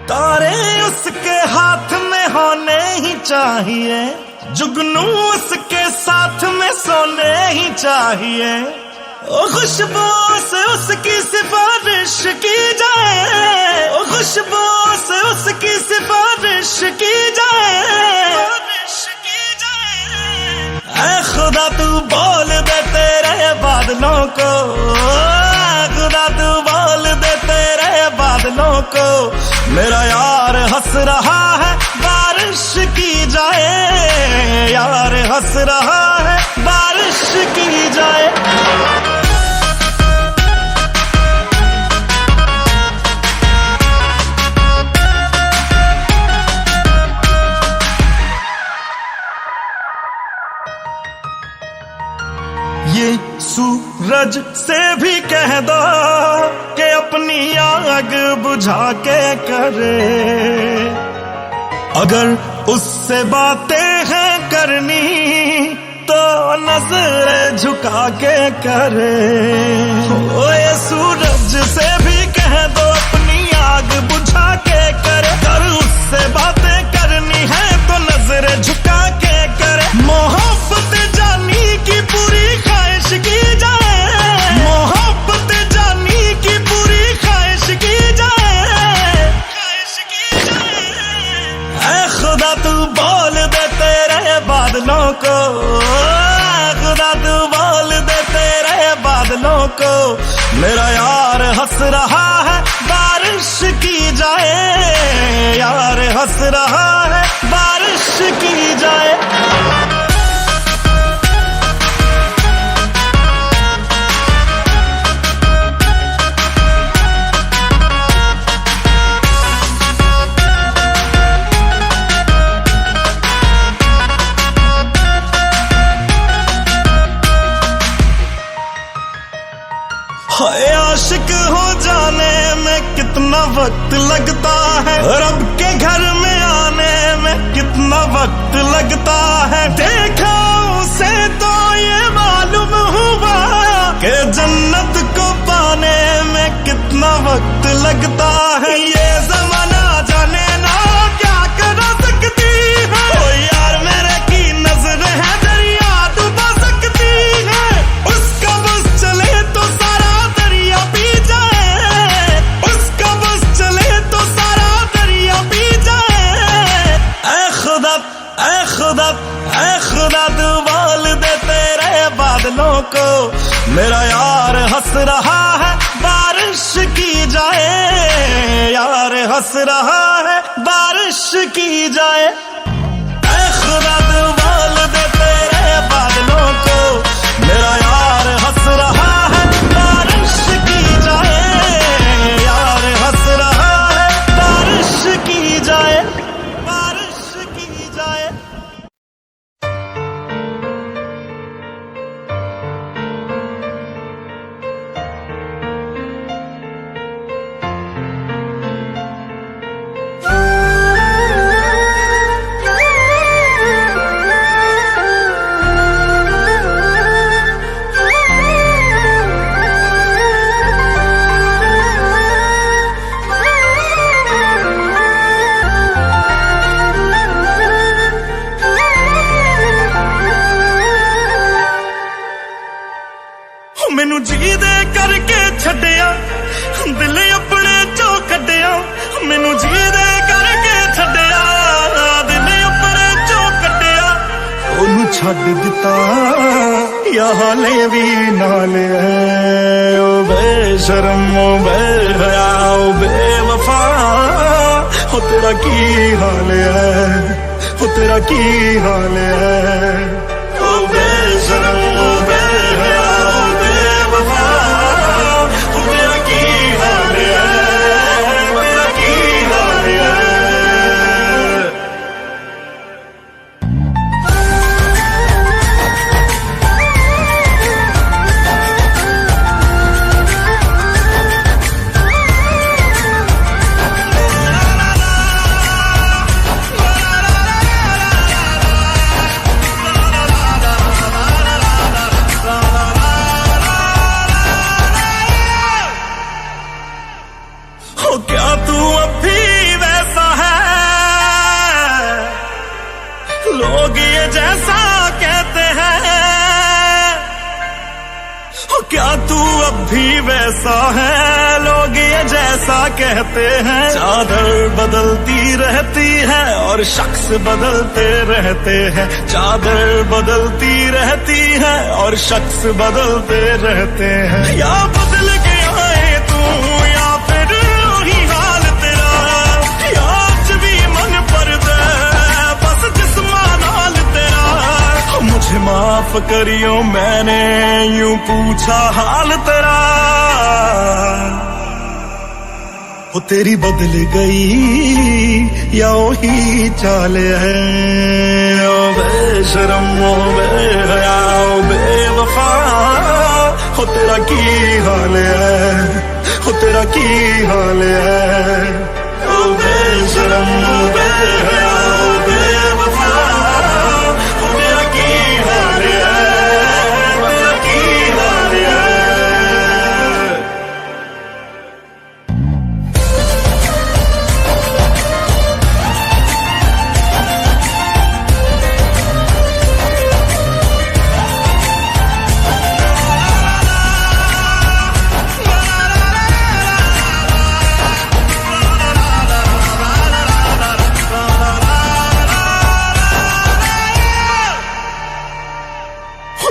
तारे उसके हाथ में होने ही चाहिए, जुगनू उसके साथ में सोने ही चाहिए। ओ खुशबू से उसकी सिफारिश की जाए, ओ खुशबू से उसकी सिफारिश की जाए। ऐ खुदा तू बोल दे तेरे बादलों को, खुदा तू बोल दे तेरे बादलों को, मेरा यार हंस रहा है बारिश की जाए, यार हंस रहा है बारिश की जाए। ये सूरज से भी कह दो कि अपनी आग बुझा के करे, अगर उससे बातें हैं करनी तो नजर झुका के करे। ओ ये सूरज से भी कह दो अपनी आग बुझा के करे, अगर उससे बातें करनी है तो नजर झुका के करे। मोहब्बत जानी की पूरी ख्वाहिश की जाए, मोहब्बत जानी की पूरी ख्वाहिश की जाए, ख्वाहिश की जाए। ऐ खुदा तू बोल दे तेरे बादलों को, खुदा तू बोल दे तेरे बादलों को, मेरा यार हंस रहा है बारिश की जाए, यार हंस रहा है बारिश की जाए। आशिक हो जाने में कितना वक्त लगता है, रब के घर में आने में कितना वक्त लगता है। देखा उसे तो ये मालूम हुआ कि जन्नत को पाने में कितना वक्त लगता है। ये जमाना जाने ना क्या कर सकती है, ओ यार मेरे की नजर है दरिया डुबा सकती है। उसका बस चले तो सारा दरिया पी जाए, उसका बस चले तो सारा दरिया पी जाए। ऐ खुदा, ऐ खुदा, ऐ खुदा तू बोल दे तेरे बादलों को, मेरा यार हंस रहा है बारिश की जाए, यार हंस रहा है बारिश की जाए। ऐ खुदा तू बोल दे तेरे बादलों को, मेरा यार हंस रहा है बारिश की जाए, यार हंस रहा है बारिश की जाए, बारिश की जाए। मैनू जी दे करके छड्डिया, दिल अपने चो कड्डिया, मैनू जी दे करके छड्डिया, दिल अपने चो कड्डिया। ओनू छड्ड दिता या हाले भी नाल है, ओ बेशरम ओ बेहया ओ बेवफा, ओ तेरा की हाल है, ओ तेरा की हाल है। ओ बेशरम ओ बेहया भी वैसा है, लोग ये जैसा कहते हैं। चादर बदलती रहती है और शख्स बदलते रहते हैं। चादर बदलती रहती है और शख्स बदलते रहते हैं। या बदल के आए तू या फिर वही हाल तेरा, या आज भी मन पर दे बस जिस्मा नाल तेरा। मुझे माफ करियो मैंने यूं पूछा हाल तेरा। वो तेरी बदल गई या वही चाल है। ओ बेशरम ओ बेहया ओ बेवफा, हो तेरा की हाल है, हो तेरा की हाल है। ओ बेशरम ओ बेहया ओ बेवफा, हो तेरा की हाल है, तेरा की हाल है।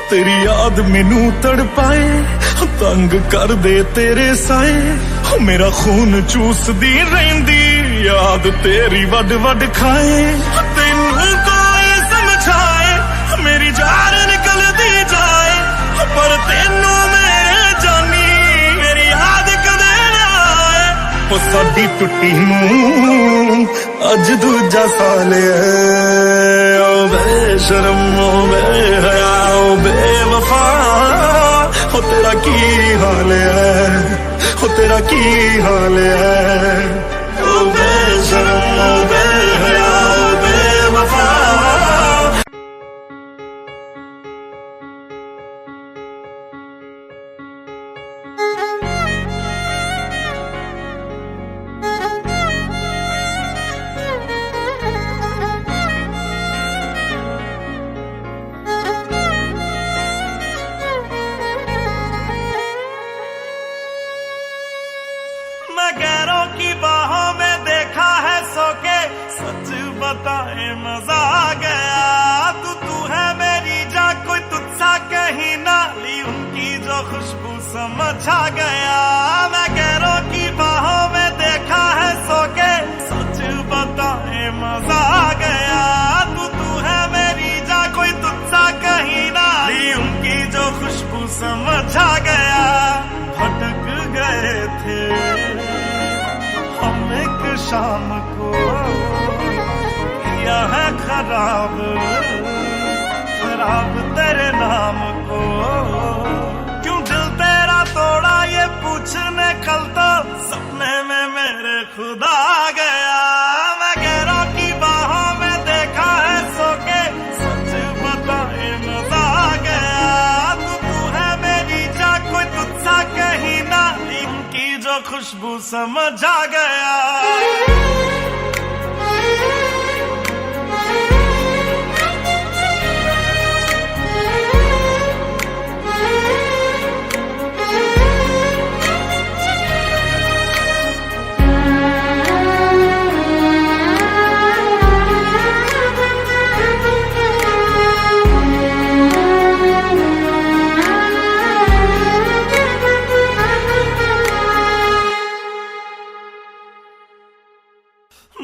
तेरी याद मैनू तड़पाए, तंग कर दे तेरे साए। मेरा खून चूसदी रहिंदी याद तेरी वड वड खाए। तेनू कोई समझाए मेरी जान निकल दी जाए, पर तेनू मेरे जानी मेरी याद कदे ना आए। ओ साडी टुट्टी नू अज दूजा साल है। ओ बेशरम ओ बेहया ओ बेवफा, हो तेरा की हाल है, हो तेरा की हाल है। ओ बेशरम ओ बेहया ओ बेवफा। मैं गैरों की बाहों में देखा है सो के, सच बताए मजा आ गया। तू है मेरी जा, कोई तुझसा कहीं ना ली उनकी जो खुशबू समझ आ गया। मैं गैरों की बाहों में देखा है सो के, सच बताए मजा आ गया। तू है मेरी जा, कोई तुझसा कहीं ना ली उनकी जो खुशबू समझ आ गया। भटक गए थे हम एक शाम को, किया है खराब खराब तेरे नाम को। क्यों दिल तेरा तोड़ा ये पूछने कल तो सपने में मेरे खुदा आ गया। मैं गैरों की बाहों में देखा है सो के, सच बताए मजा आ गया। तू है मेरी जा, कोई तुझसा कहीं ना ली उनकी जो खुशबू समझ आ गया।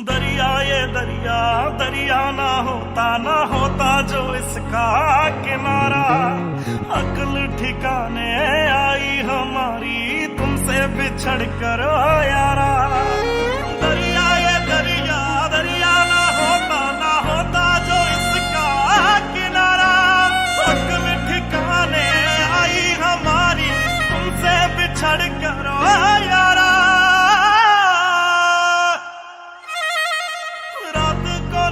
दरिया ये दरिया दरिया ना होता जो इसका किनारा। अक्ल ठिकाने आई हमारी तुमसे बिछड़ कर ओ यारा। दरिया ये दरिया दरिया ना होता जो इसका किनारा। अक्ल ठिकाने आई हमारी तुमसे बिछड़ कर ओ यारा।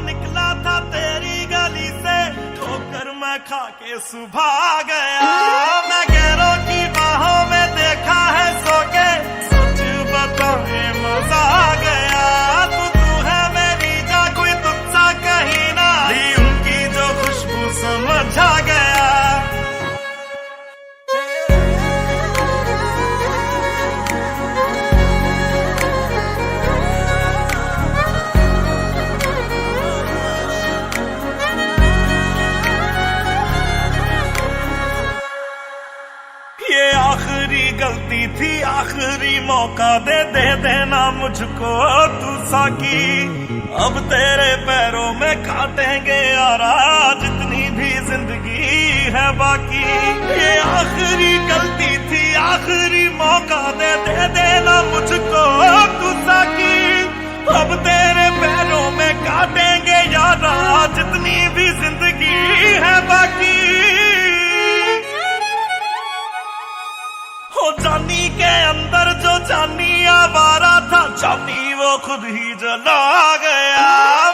निकला था तेरी गली से ठोकर मैं खा के सुबह आ गया। मैं गैरों की बाहों में देखा है सो के, सच बताए मजा आ गया। तू है मेरी जा, कोई तुझसा कहीं ना ली उनकी जो खुशबू समझ आ गया। मुझको तू साकी। अब तेरे पैरों में काटेंगे यारा जितनी भी जिंदगी है बाकी। ये आखिरी गलती थी, आखिरी मौका दे देना मुझको तू साकी। अब तेरे पैरों में काटेंगे यारा जितनी भी जिंदगी है बाकी। हो जानी के अंदर जो जानी आवारा था, जानी वो खुद ही जला गया।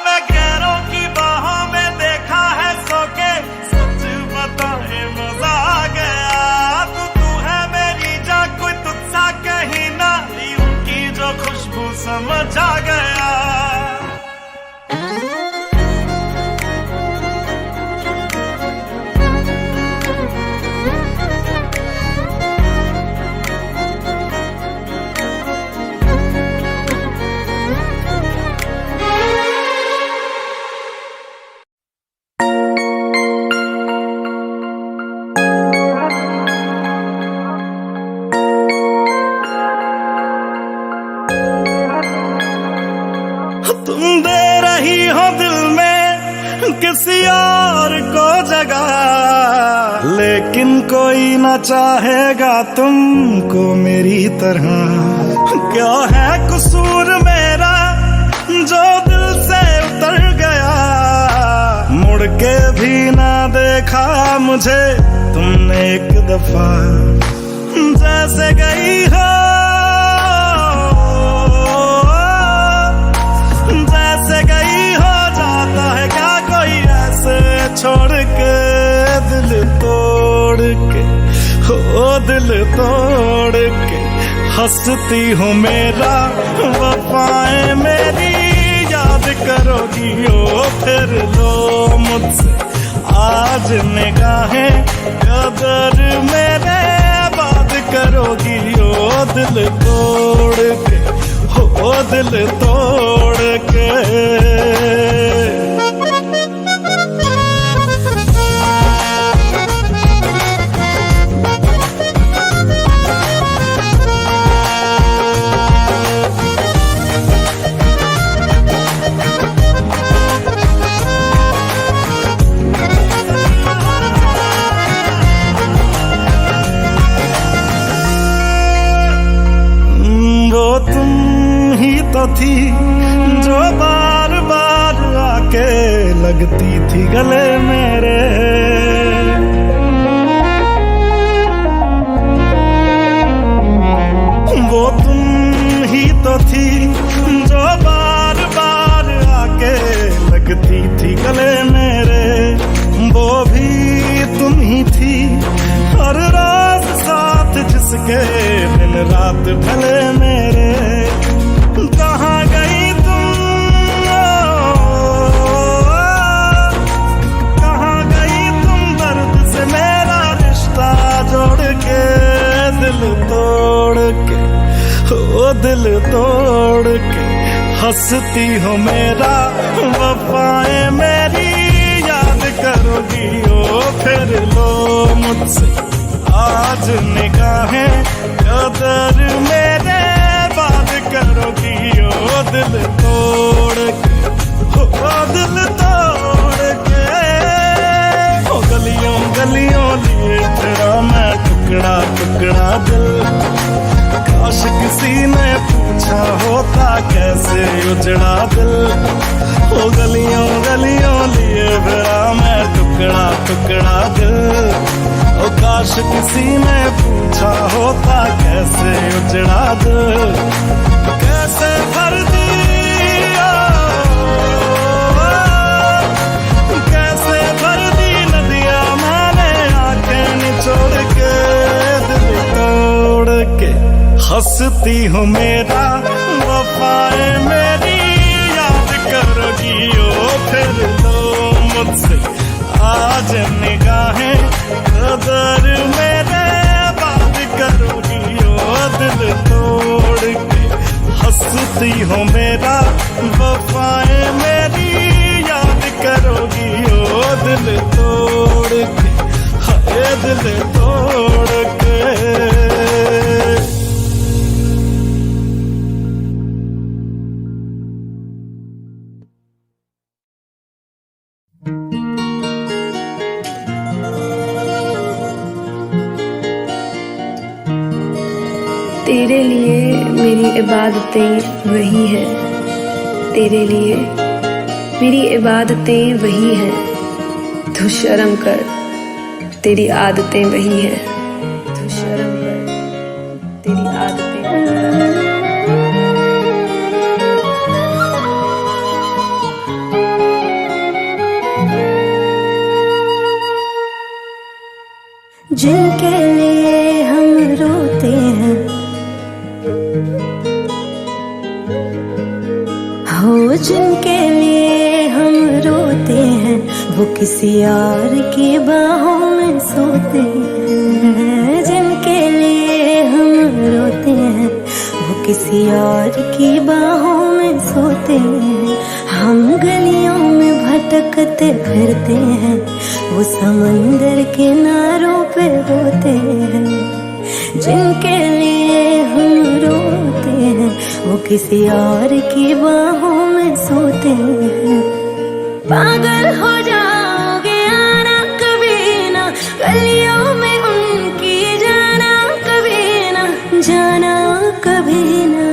मैं गैरों की बाहों में देखा है सो के, सच बताए मजा आ गया। तू है मेरी जा, कोई तुझसा कहीं ना ली, उनकी जो खुशबू समझ आ गया। तुम दे रही हो दिल में किसी और को जगह, लेकिन कोई न चाहेगा तुमको मेरी तरह। क्या है कसूर मेरा जो दिल से उतर गया, मुड़ के भी ना देखा मुझे तुमने एक दफा। जैसे गई हो छोड़ के, दिल तोड़ के, हो दिल तोड़ के हंसती हूँ मेरा वफाएं मेरी याद करोगी ओ फिर लो मुझसे आज निगाहें कदर मेरे बात करोगी ओ दिल तोड़ के, हो दिल तोड़ के। तो थी जो बार बार आके लगती थी गले मेरे। वो तुम ही तो थी जो बार बार आके लगती थी गले मेरे। वो भी तुम ही थी हर रात साथ जिसके दिन रात ढले मेरे। कहाँ गई तुम, कहाँ गई तुम दर्द से मेरा रिश्ता जोड़ के, दिल तोड़ के, ओ दिल तोड़ के हंसती हो मेरा वफाएं मेरी याद करोगी ओ फिर लो मुझसे आज निगाहें कदर मेरे बात करोगी ओ दिल तोड़ के, ओ दिल तोड़ के। ओ गलियों गलियों लिए तेरा मैं टुकड़ा टुकड़ा दिल, काश किसी ने पूछा होता कैसे उजड़ा दिल। ओ गलियों गलियों लिए तेरा मैं टुकड़ा टुकड़ा दिल, ओ काश किसी ने पूछा होता कैसे उजड़ा दिल। कैसे भर दिया, कैसे भर दी नदियां मैंने आंखें निचोड़ के, दिल तोड़ के हंसती हूँ मेरा वफाएं मेरी याद करोगी ओ फिर लो मुझसे आज निगाहें कदर मेरे बात करोगी ओ दिल तोड़ के हंसती हो मेरा वफाएं मेरी याद करोगी ओ दिल तोड़ के, हाय दिल तोड़ के। तेरे लिए मेरी इबादतें वही है, तेरे लिए मेरी इबादतें वही है। तू शर्म कर, तेरी आदतें वही है। तू शर्म कर, तेरी आदतें वही है। जिनके लिए हम रोते हैं, हो जिनके लिए हम रोते हैं, वो किसी और की बाहों में सोते हैं। जिनके लिए हम रोते हैं, वो किसी और की बाहों में सोते हैं। हम गलियों में भटकते फिरते हैं, वो समंदर किनारों पे होते हैं। जिनके लिए हम रोते हैं, वो किसी और की बाहों में सोते हैं। पागल हो जाओगे आना कभी ना, गलियों में उनकी जाना कभी ना, जाना कभी ना।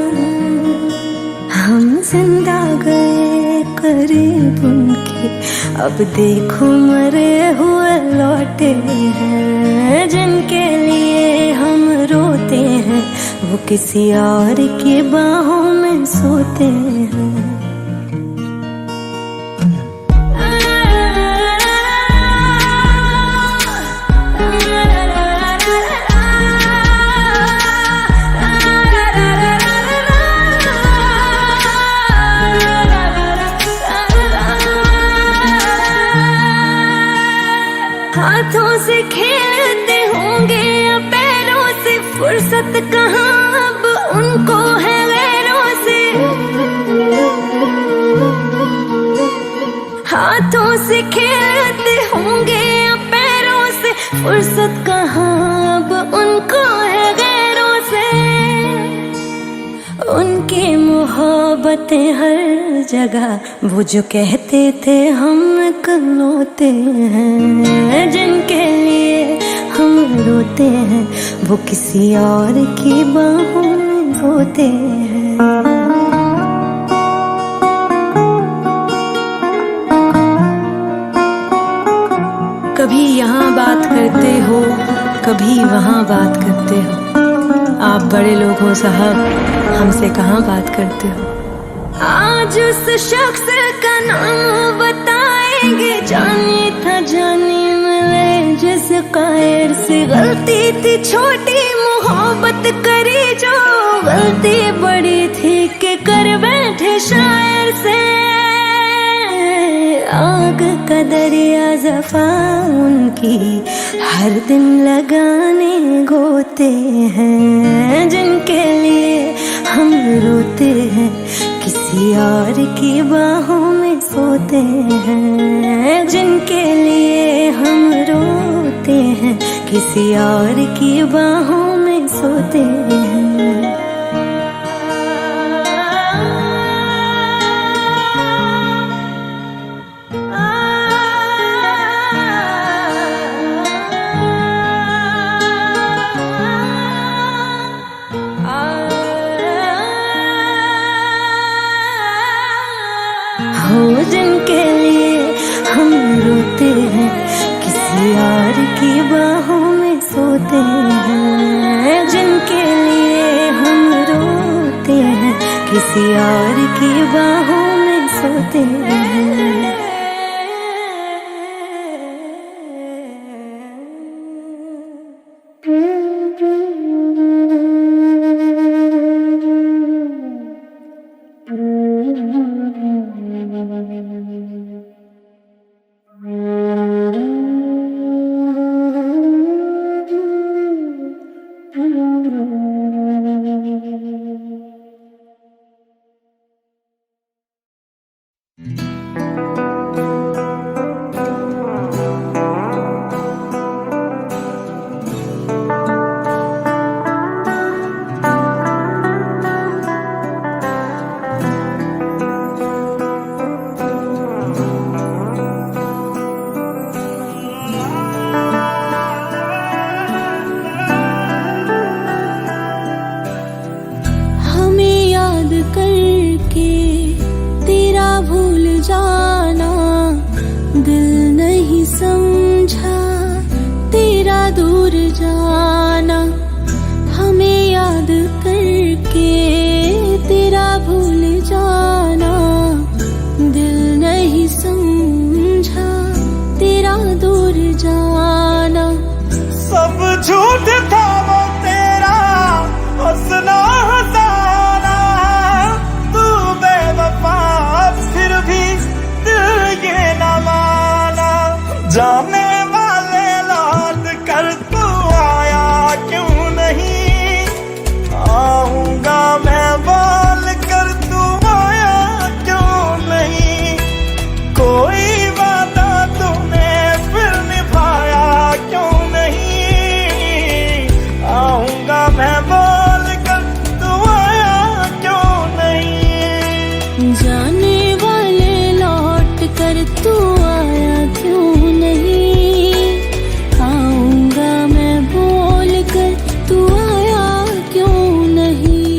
हम जिंदा गए करीब उनके, अब देखो मरे हुए लौटे हैं। जिनके लिए हम रोते हैं, वो किसी और की बाहों में सोते हैं। हाथों से खेलते होंगे या पैरों से, फुर्सत कहाँ अब उनको है गैरों से। हाथों से खेलते होंगे या पैरों से, फुर्सत कहाँ अब उनको है गैरों से। उनकी मोहब्बतें हर जगह, वो जो कहते थे हम इकलौते हैं। जिनके लिए हम रोते हैं, वो किसी और की बाहों में सोते हैं। कभी यहाँ बात करते हो, कभी वहाँ बात करते हो। आप बड़े लोग हो साहब, हमसे कहाँ बात करते हो। आज उस शख्स का नाम बताएंगे, जाने था जाने मिले जिस कायर से। गलती थी छोटी मोहब्बत करी जो, गलती बड़ी थी कि कर बैठे शायर से। आग का दरिया जफा उनकी, हर दिन लगाने गोते हैं। जिनके लिए हम रोते हैं, किसी और की बाहों में सोते हैं। जिनके लिए हम रोते हैं, किसी और की बाहों में सोते हैं। हो जिनके लिए हम रोते हैं, किसी और की बाहों में सोते हैं। जिनके लिए हम रोते हैं, किसी और की बाहों में सोते हैं। जाना, दिल नहीं समझा तेरा दूर जाना, हमें याद करके तेरा भूल जाना, दिल नहीं समझा तेरा दूर जाना। सब झूठ था वो तेरा हंसना हंसाना, तू बेवफा फिर भी दिल ये न माना। जाने वाले लौट कर तू आया क्यों नहीं, आऊंगा मैं बोल कर तू आया क्यों नहीं। कोई वादा तूने फिर निभाया क्यों नहीं, आऊंगा मैं बोल कर तू आया क्यों नहीं। जाने वाले लौट कर तू आया क्यों नहीं, आऊंगा मैं बोल कर तू आया क्यों नहीं।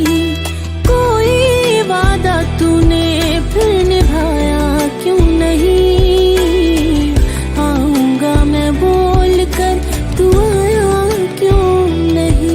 कोई वादा तूने फिर निभाया क्यों नहीं, आऊंगा मैं बोल कर तू आया क्यों नहीं।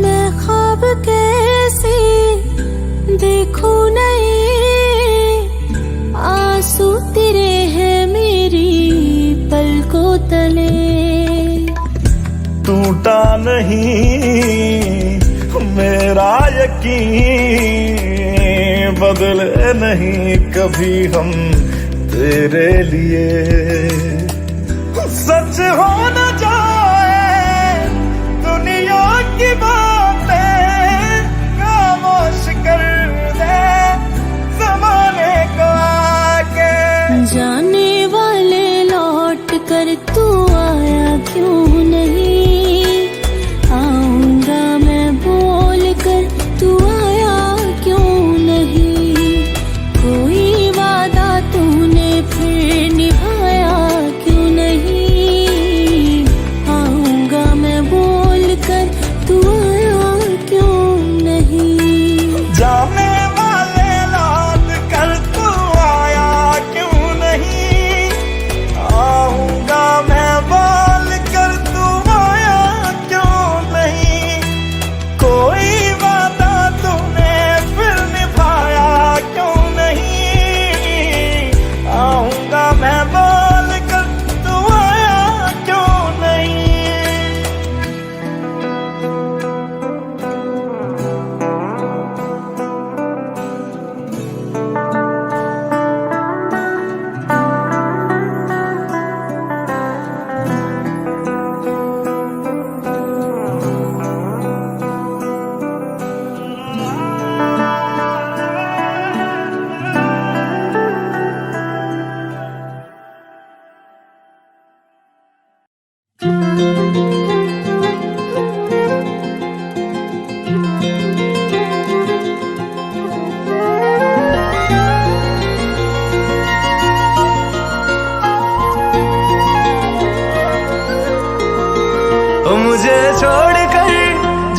मैं ख्वाब कैसे देखूं नहीं, आंसू तेरे हैं मेरी पलकों तले। टूटा नहीं मेरा यकीन, बदले नहीं कभी हम तेरे लिए। सच हो न जाए दुनिया की बातें, खामोश कर दे ज़माने को आके। जाने वाले लौट कर तू आया क्यों नहीं, आऊंगा मैं बोल कर तू आया क्यों नहीं। कोई वादा तूने फिर निभाया क्यों नहीं, आऊंगा मैं बोल कर तू आया क्यों नहीं। जाने वाले लौट कर तू आया क्यों नहीं, आऊंगा मैं बोल कर तू आया क्यों नहीं। कोई वादा तूने फिर निभाया क्यों नहीं, आऊंगा मैं बोल कर तू आया क्यों नहीं। ओ मुझे छोड़कर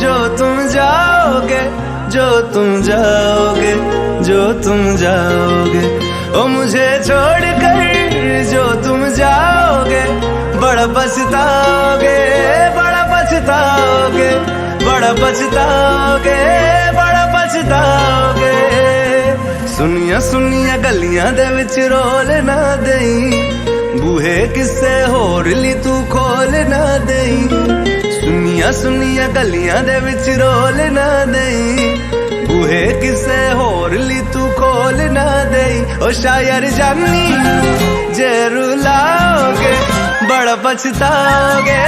जो तुम जाओगे, जो तुम जाओगे, जो तुम जाओगे। ओ मुझे छोड़कर जो तुम जाओगे, बड़ा पछताओगे, बड़ा पछताओगे, बड़ा पछताओगे, बड़ा पछताओगे। सुनिया सुनिया गलियां दे विच रोल ना देई, बूहे किसे होर ली तू खोल ना देई। सुनिया सुनिया गलियां दे विच रोल ना देई, बूहे किसे होर ली तू खोल ना देई। ओ शायर जानी जे रुलाओगे, बड़ा पछताओगे,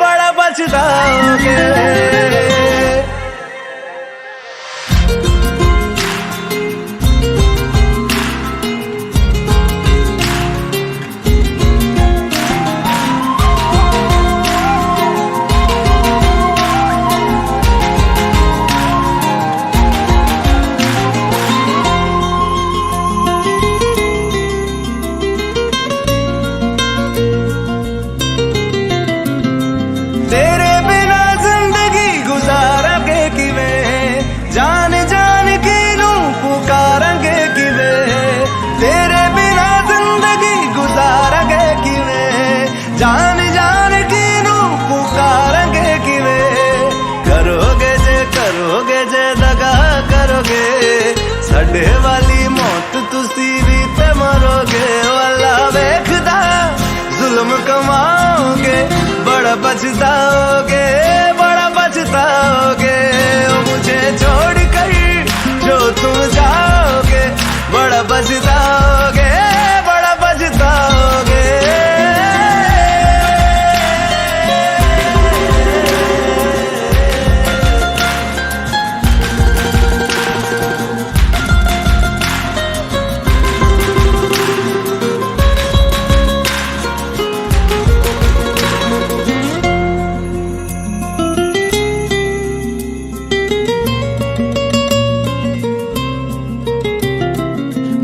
बड़ा पछताओगे। जुल्म कमाओगे, बड़ा पछताओगे, बड़ा पछताओगे। ओ मुझे छोड़ कर जो तुम जाओगे, बड़ा पछताओगे, बड़ा पछताओगे।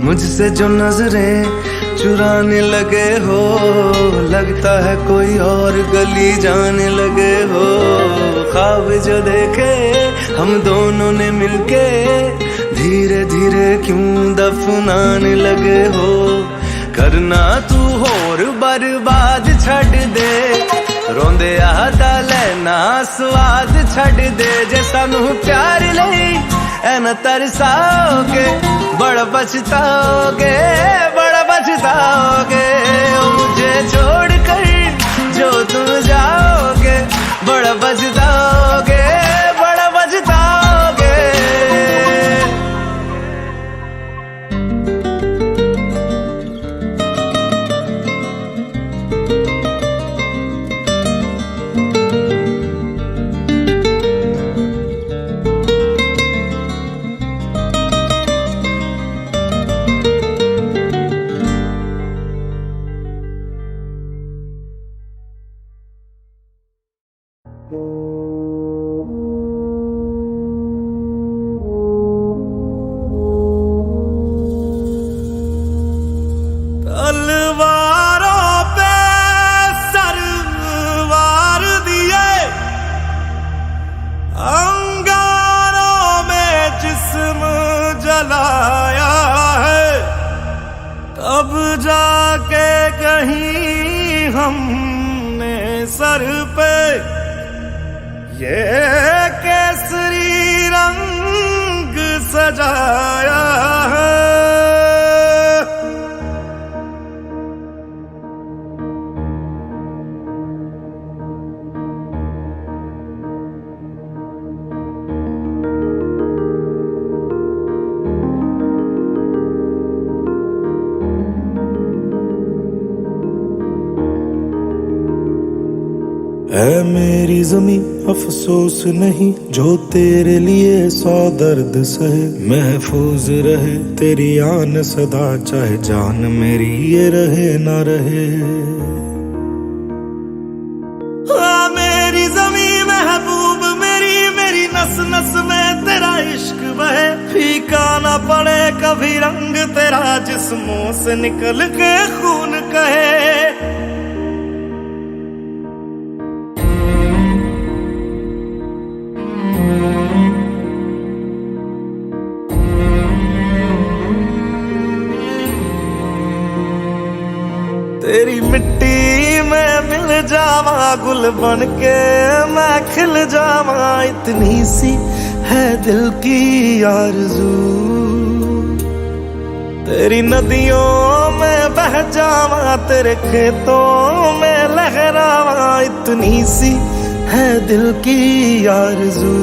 मुझसे जो नजरें चुराने लगे हो, लगता है कोई और गली जाने लगे हो। ख्वाब जो देखे हम दोनों ने मिलके, धीरे धीरे क्यों दफनाने लगे हो। करना तू होर बर्बाद छड़ दे, रोंदे आदा लेना स्वाद छड़ दे। जे सानू प्यार लई ऐन तरसाओगे, बड़ा पछताओगे, बड़ा पछताओगे। ओ मुझे छोड़ कर जो तुम जाओगे, बड़ा पछताओगे, बड़ा पछताओगे। तलवारों पे सरवार दिए, अंगारों में जिस्म जलाया है। तब जाके कहीं हमने सर पे ये केसरी रंग सजाया है। है मेरी जमी अफसोस नहीं, जो तेरे लिए 100 दर्द सहे। महफूज रहे तेरी आन सदा, चाहे जान मेरी ये रहे ना रहे। मेरी जमी महबूब मेरी, मेरी नस नस में तेरा इश्क बहे। फीका ना पड़े कभी रंग तेरा, जिस्मों से निकल के खून कहे। तेरी मिट्टी में मिल जावा, गुल बन के मैं खिल जावा। इतनी सी है दिल की आरज़ू, तेरी नदियों में बह जावा, तेरे खेतों में लहरावा। इतनी सी है दिल की आरज़ू।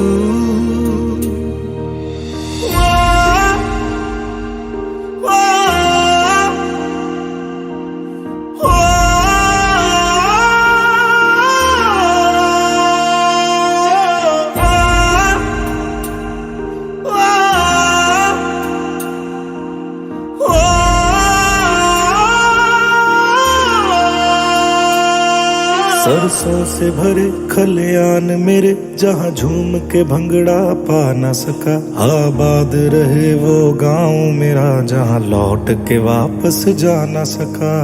सरसों से भरे खलियान मेरे, जहाँ झूम के भंगड़ा पा न सका। आबाद रहे वो गांव मेरा, जहाँ लौट के वापस जा न सका।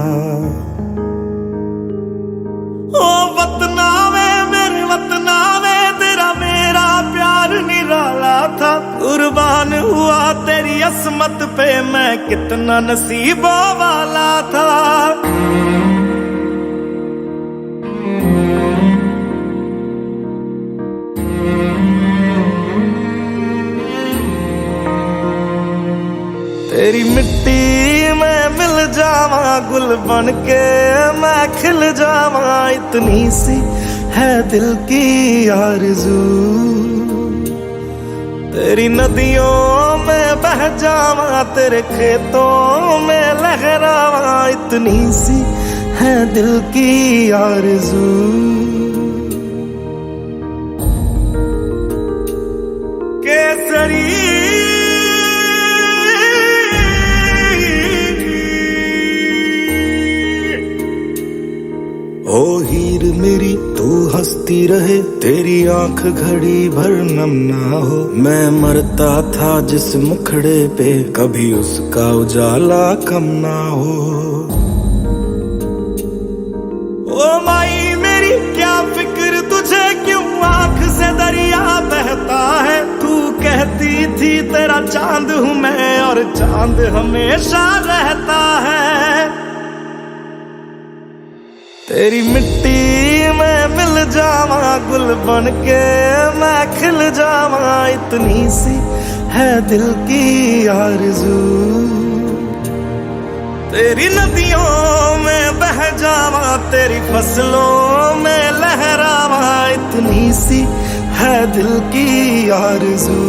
ओ वतना में मेरे वतना में, तेरा मेरा प्यार निराला था। कुर्बान हुआ तेरी असमत पे, मैं कितना नसीबों वाला था। तेरी मिट्टी में मिल जावा, गुल बन के मैं खिल जावा, इतनी सी है दिल की आरज़ू। तेरी नदियों में बह जावा, तेरे खेतों में लहरावा, इतनी सी है दिल की आरज़ू। केसरी ओ हीर मेरी तू हंसती रहे, तेरी आंख घड़ी भर नम ना हो। मैं मरता था जिस मुखड़े पे, कभी उसका उजाला कम ना हो। ओ माई मेरी क्या फिक्र तुझे, क्यों आंख से दरिया बहता है। तू कहती थी तेरा चांद हूं मैं, और चांद हमेशा रहता है। तेरी मिट्टी में मिल जावा, गुल बन के मैं खिल जावा, इतनी सी है दिल की आरज़ू। तेरी नदियों में बह जावा, तेरी फसलों में लहरावा, इतनी सी है दिल की आरज़ू।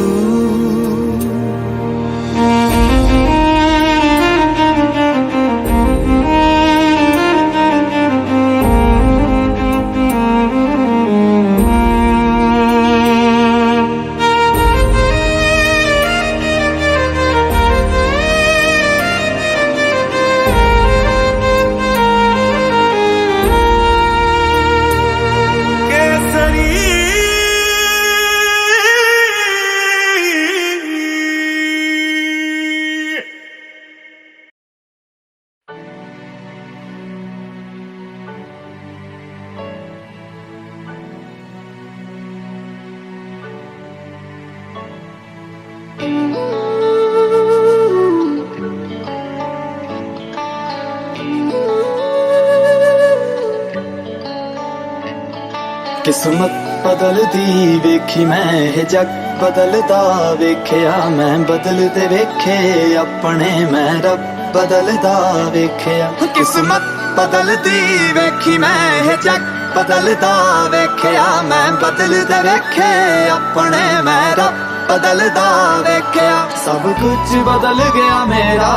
किस्मत बदलदी वेखी मैं, हे जग बदलदा वेखिया मैं। बदलदे वेखे अपने मैं, रब बदलदा वेखिया। किस्मत बदलदी वेखी मैं, हे जग बदलदा वेखिया मैं। बदलदे वेखे अपने मैं, रब बदलदा वेखिया। सब कुछ बदल गया मेरा,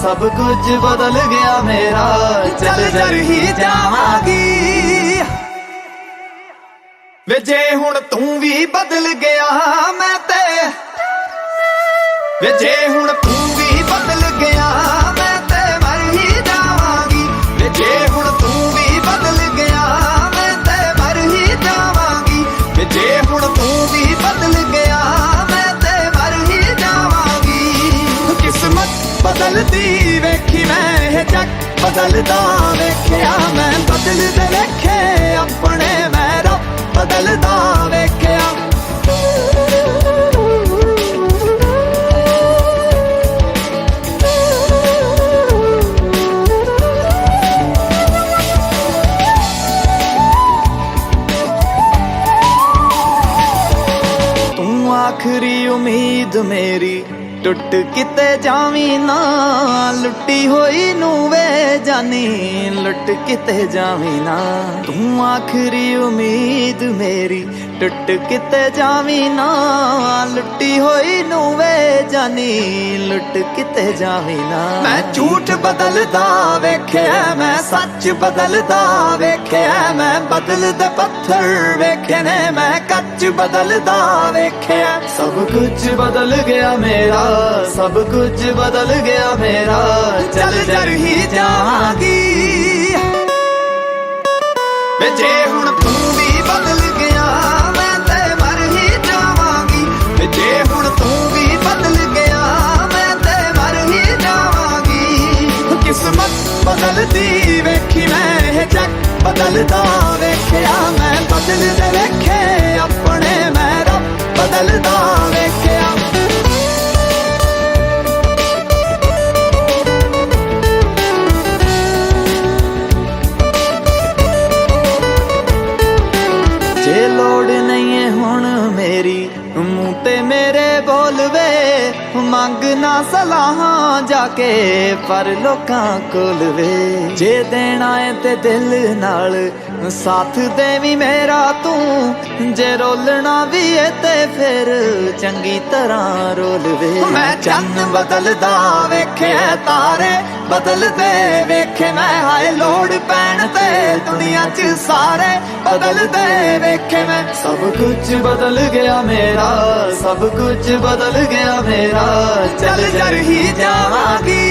सब कुछ बदल गया मेरा। चल जर ही जावांगी वे जे हुण तू भी बदल गया मैं ते। वे जे हुण तू भी बदल गया मैं ते मर ही जावांगी। वे जे हुण तू भी बदल गया मैं ते मर ही जावांगी। वे जे हुण तू भी बदल गया मैं ते मर ही जावांगी। किस्मत बदलदी वेखी मैं, हे जग बदलदा वेखिया मैं। बदलदे वेखे अपने मैं, रब बदलदा वेखिया। तू आखरी उम्मीद मेरी, टुट किते जावी ना। लुटी होई नू वे जानी, लुट किते जावी ना। तू आखरी उम्मीद मेरी, टुट किते जावी ना। लुटी होई नू वे जानी, लुट किते जावी ना। मैं झूठ बदलदा वेखिया मैं, सच बदलदा वेखिया मैं। बदलदे पत्थर वेखे ने मैं, कच बदलदा वेखिया। सब कुछ बदल गया मेरा, सब कुछ बदल गया मेरा। चल जर ही जावांगी वे जे हुण तू भी बदल गया मैं ते मर ही जावांगी। वे जे हुण तू भी बदल गया मैं ते मर ही जावांगी। किस्मत बदलदी वेखी मैं, हे जग बदलदा वेखिया मैं। बदलदे वेखे अपने मैं, रब बदलदा वेखिया। जे लोड़ नहीं है हुण मेरी, मुंह ते मेरे बोल वे। ਮੰਗਣਾ ਸਲਾਹਾਂ ਜਾਕੇ ਪਰ ਲੋਕਾਂ ਕੋਲ ਵੇ ਜੇ ਦੇਣਾ ਏ ਤੇ ਦਿਲ ਨਾਲ ਸਾਥ ਦੇਵੀਂ ਮੇਰਾ ਤੂੰ ਜੇ ਰੋਲਣਾ ਵੀ ਏ ਤੇ ਫਿਰ ਚੰਗੀ ਤਰ੍ਹਾਂ ਰੋਲ ਵੇ ਮੈਂ ਚੰਨ ਬਦਲਦਾ ਵੇਖਿਆ ਤਾਰੇ ਬਦਲਦੇ ਵੇਖੇ ਮੈਂ ਹਾਏ ਲੋੜ ਪੈਣ ਤੇ ਦੁਨੀਆ 'ਚ ਸਾਰੇ ਬਦਲਦੇ ਵੇਖੇ ਮੈਂ ਸਭ ਕੁਝ ਬਦਲ ਗਿਆ ਮੇਰਾ ਸਭ ਕੁਝ ਬਦਲ ਗਿਆ ਮੇਰਾ ਚੱਲ ਜਰ ਹੀ ਜਾਵਾਂਗੀ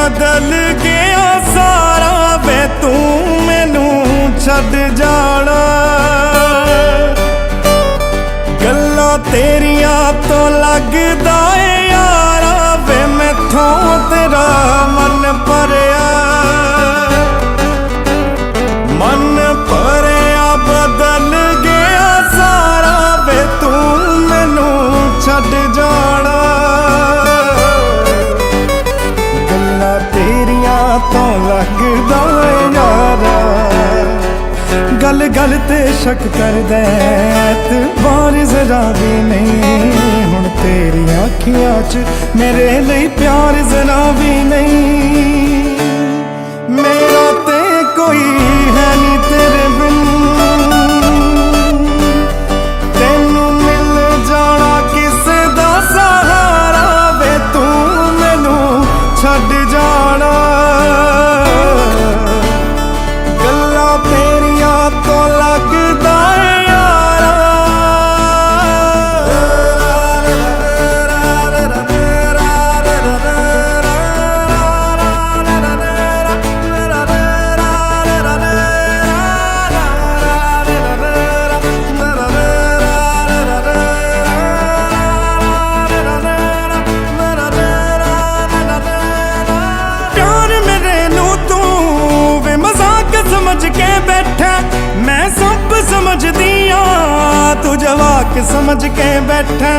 बदल गया सारा वे तू मैनू छड़ जाना गल्लां तेरियां तो लगदा है यारा वे मैथों तेरा मन भरिया बदल गया सारा वे तू मैनू छड़ जाना तो लगदा यारा गल गल ते शक कर दे बार जरा भी नहीं हुण तेरी अखियां च मेरे लिए प्यार जरा भी नहीं मेरा ते कोई है नहीं तेरे बिन तेनू मिल जाना किसे दा सहारा वे तू मैनू छड़ जाना मैं सब समझदी तू जवाक समझ के बैठा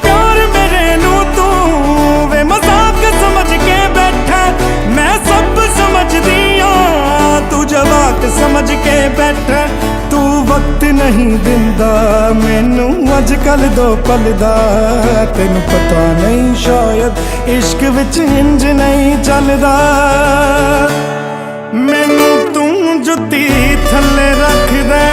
प्यार मेरे नू तू वे मजाक समझ के बैठा मैं सब समझदी तू जवाक समझ के बैठा तू वक्त नहीं दिंदा मैनू अजकल दो पल दा तेनू पता नहीं शायद इश्क विच इंज नहीं चलदा मैनू तू जुत्ती थल्ले रख दे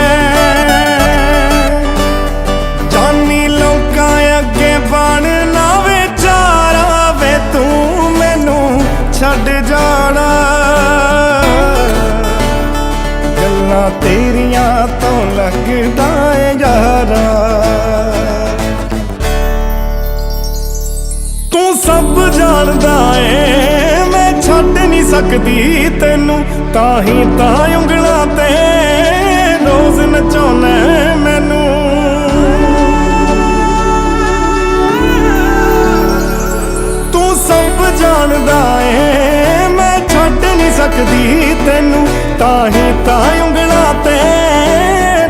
जानी लोकां अगे बनना बेचारा वे तू मैनू छड़ जाना गल्लां तेरियां तो लगदा है यारा तू सब जानदा है छड़ नहीं सकती तेनू ताही ता उंगलां ते रोज नचाउणा मैनू तू सब जानदा है मैं छड़ नहीं सकती तेनू ताही ता उंगलां ते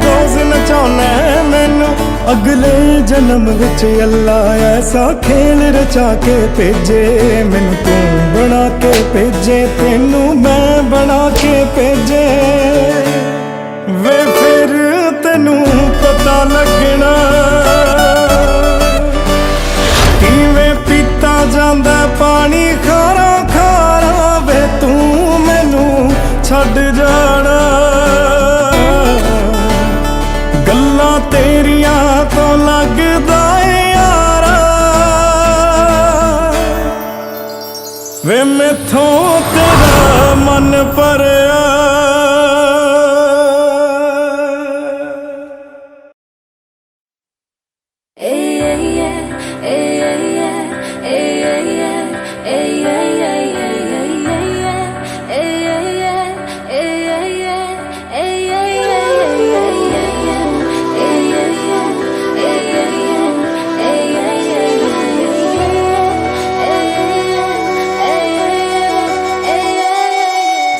रोज नचाउणा मैनू अगले जन्म विच अल्लाह ऐसा खेल रचा के भेजे, मैनू तू बना के भेजे, तेनू मैं बना के भेजे। वे फिर तेनू पता लगना किवें पीता जांदा पानी खारा खारा, वे तू मैनू छड्ड जाना। गल्लां तेरियां तो लगदा ए यारा, वे मैथों तेरा मन भरिया।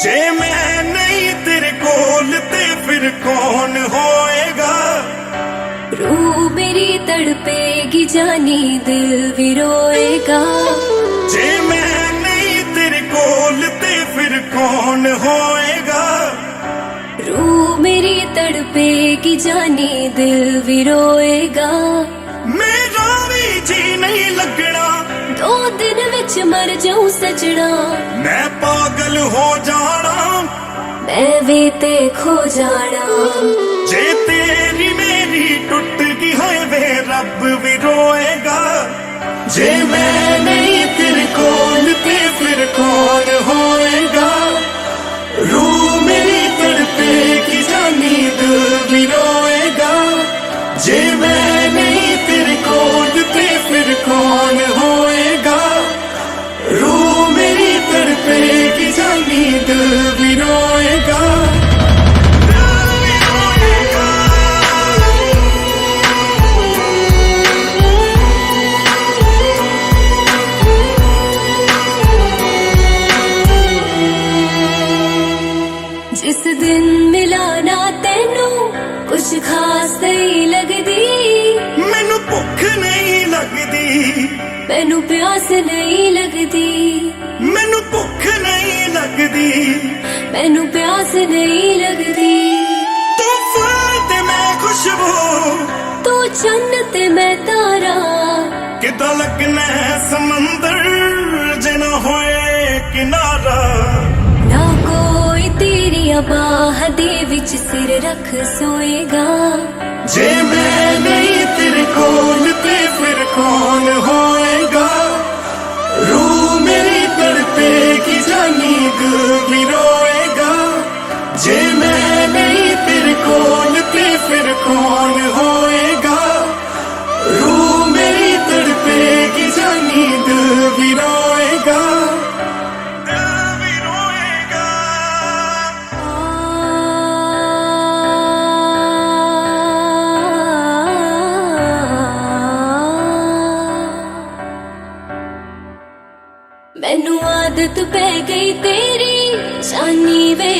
जे मैं नहीं तेरे कोल ते फिर कौन होएगा? रूह मेरी तड़पेगी जानी दिल भी रोएगा। जे मैं नहीं तेरे कोल ते फिर कौन होएगा? रूह मेरी तड़पेगी जानी दिल भी रोएगा। मेरा भी जी नहीं लगना, 2 दिन विच मर जाऊं सजना। मैं पागल हो जाना, मैं भी ते खो जाना। जे तेरी मेरी टूट गई है वे रब भी रोएगा। जे मैं नहीं तेरे कोल ते फिर कौन होएगा? रूह मेरी तड़पेगी जानी दिल भी रोएगा। जे मैं नहीं तेरे कोल ते फिर कौन होएगा? रूह मेरी तड़पेगी जानी दिल भी रोएगा। जिस दिन मिला ना तेनू कुछ खास नहीं लगदी, मैनू भुख नहीं लगदी, मैनू प्यास नहीं लगदी, मैनू भुख नहीं लगदी, मैनू प्यास नहीं लगदी। तू फूल ते मैं खुशबू, तू चन्न ते मैं तारा। किदा लगना है समंदर जे ना होए किनारा। ना कोई तेरिया बाह दे विच सिर रख सोएगा। जे मैं नहीं तेरे कोल ते फिर कौन होएगा? रूह मेरी तड़पेगी जानी दिल भी रोएगा। जे मैं नहीं तेरे कोल ते फिर कौन होएगा? रूह मेरी तड़पेगी जानी दिल भी रोएगा। दिल भी रोएगा। मैनू आदत पै गई तेरी जानी वे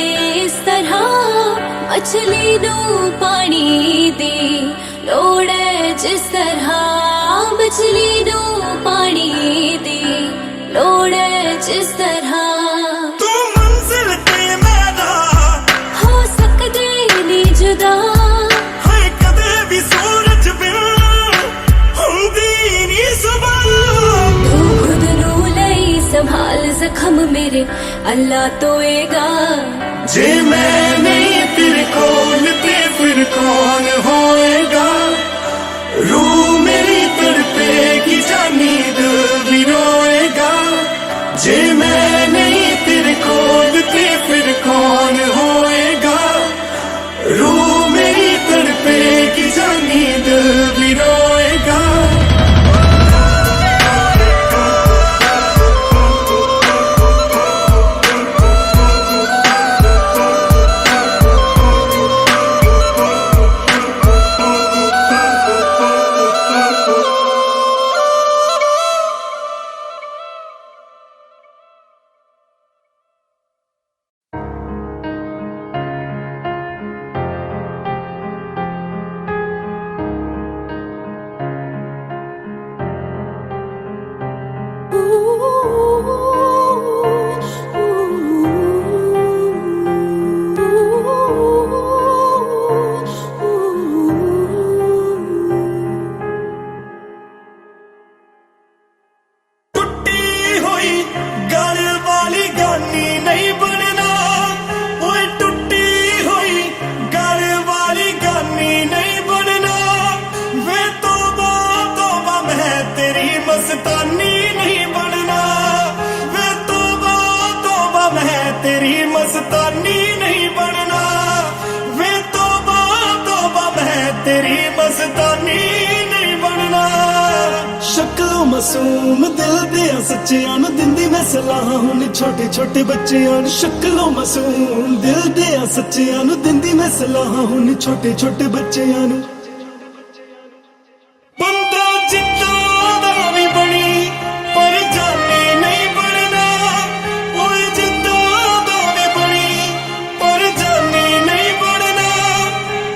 इस तरह। मछली नू पानी दी लोड़ है जिस तरह। मछली नू पानी दी लोड़ है जिस तरह। तू मंजिल ते मेरा हो सकदे नी जुदा। हाय कदे भी सूरज बिन हुंदी नी सुबह। तू खुद नू लई संभाल जख्म मेरे अल्लाह तोएगा। जे मैं नहीं तेरे कोल ते फिर कौन होएगा? रूह मेरी तड़पेगी जानी दिल भी रोएगा। जे मैं नहीं तेरे कोल ते फिर कौन होएगा? रूह मेरी तड़पेगी जानी दिल भी रोएगा। मस्तानी नहीं बनना। शक्लों मासूम दिल दिया सच्चियां नु दिंदी मैं सलाह हुन छोटे छोटे बच्चियां नु। शक्लों मासूम दिल दिया सच्चियां नु दिंदी मैं सलाह हुन छोटे छोटे बच्चियां नु। बंदा जिद्दां दा भी बनी पर जानी नहीं बनना। ओए जिद्दां दा भी बनी पर जानी नहीं बनना।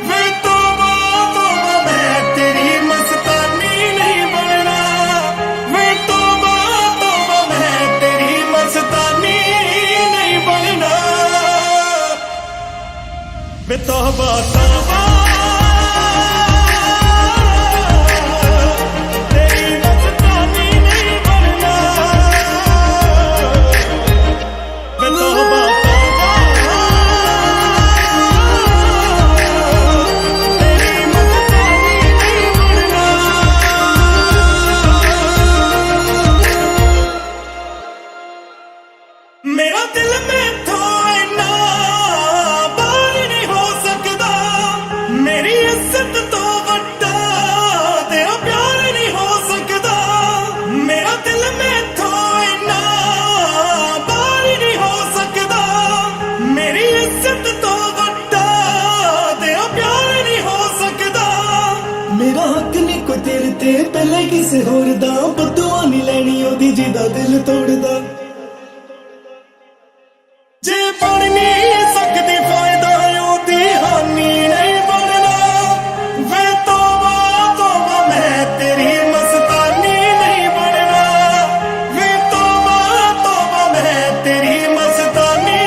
वे तौबा तौबा मैं तेरी मस्तानी नहीं बनना। वे तौबा तौबा मैं तेरी मस्तानी नहीं बनना। वे तौबा तौबा तेरी मस्तानी नहीं बनना। वे तौबा तौबा तेरी मस्तानी नहीं बनना। मेरा दिल में तो इन्ना बार नहीं हो सकता। मेरी इज्जत तो वड्डा तेरा प्यार नहीं हो सकता। मेरा दिल में तो इन्ना बार नहीं हो सकता। मेरी इज्जत तो वड्डा तेरा प्यार नहीं हो सकता। मेरा हक नहीं कोई तेरे ते पहले किसे होर दा। बदुआ नहीं लेनी ओदी जिदा दिल तोड़दा। जे बन नहीं सकती फायदा ओदी हानि नहीं बनना। वे तौबा तौबा मैं तेरी मस्तानी नहीं बनना। वे तौबा तौबा मैं तेरी मस्तानी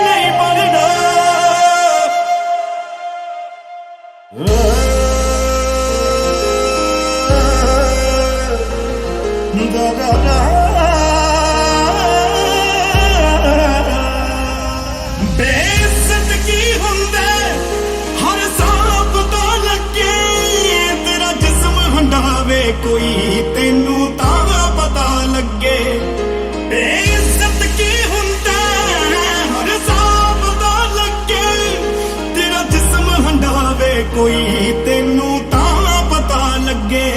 नहीं बनना। बेइज्जत की हुंदे हर सांप तो लगे। तेरा जिस्म हंडावे कोई तेनू तां पता लगे। बेइज्जत की हुंदे हर सांप तो लगे। तेरा जिस्म हंडावे कोई तेनू तां पता लगे।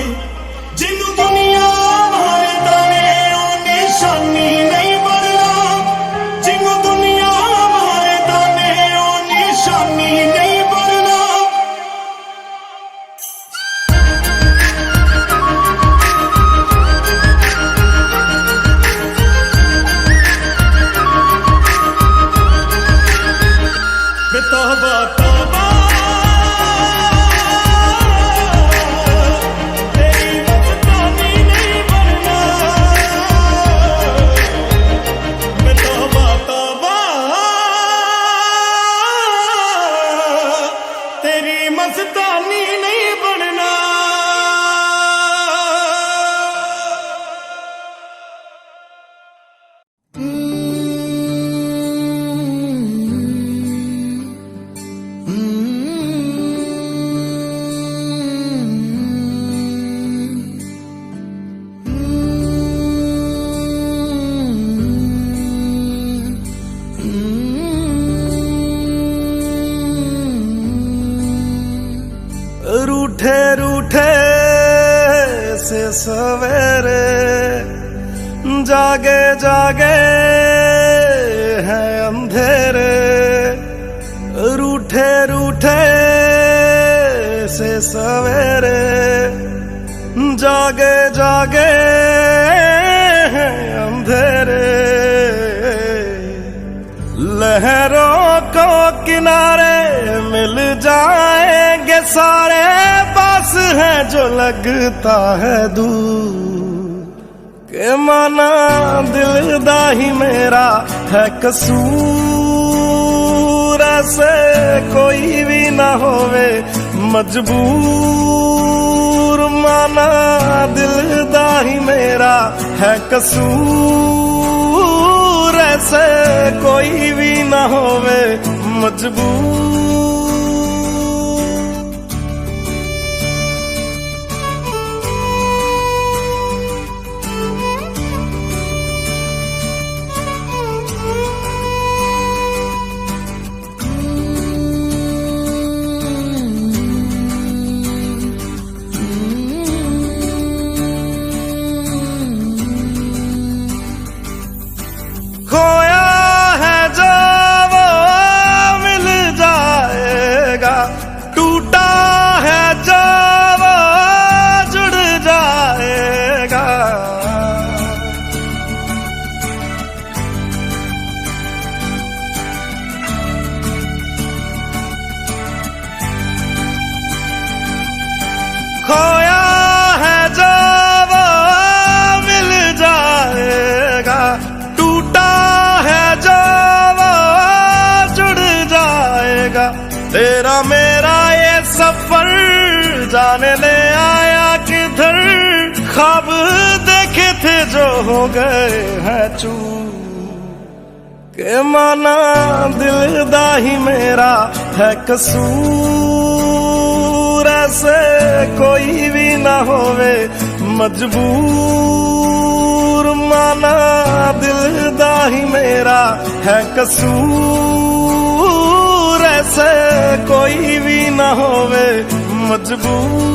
जिन्नू दुनिया मारदा ने ओ निशानी नहीं बनना। जिन्नू दुनिया मारदा ने ओ निशानी नहीं बनना। वे तौबा तौबा तेरी मस्तानी नहीं बनना। वे तौबा तौबा तेरी मस्तानी नहीं बनना। रूठे रूठे से सवेरे जागे जागे हैं अंधेरे। रूठे रूठे से सवेरे जागे जागे हैं अंधेरे। लहरों को किनारे मिल जाएंगे सारे। पास है जो लगता है दूर। के माना दिल दा ही मेरा है कसूर। ऐसे कोई भी ना होवे मजबूर। माना दिल दा ही मेरा है कसूर। ऐसे कोई भी ना होवे मजबूर। खोया है जो वो मिल जाएगा, टूटा है जो वो जुड़ जाएगा। तेरा मेरा ये सफर जाने ले आया किधर, ख्वाब देखे थे जो हो गए हैं चूर। के माना दिल दा ही मेरा है कसूर, ऐसे कोई भी ना होवे मजबूर। माना दिल दा ही मेरा है कसूर, ऐसे कोई भी ना होवे मजबूर।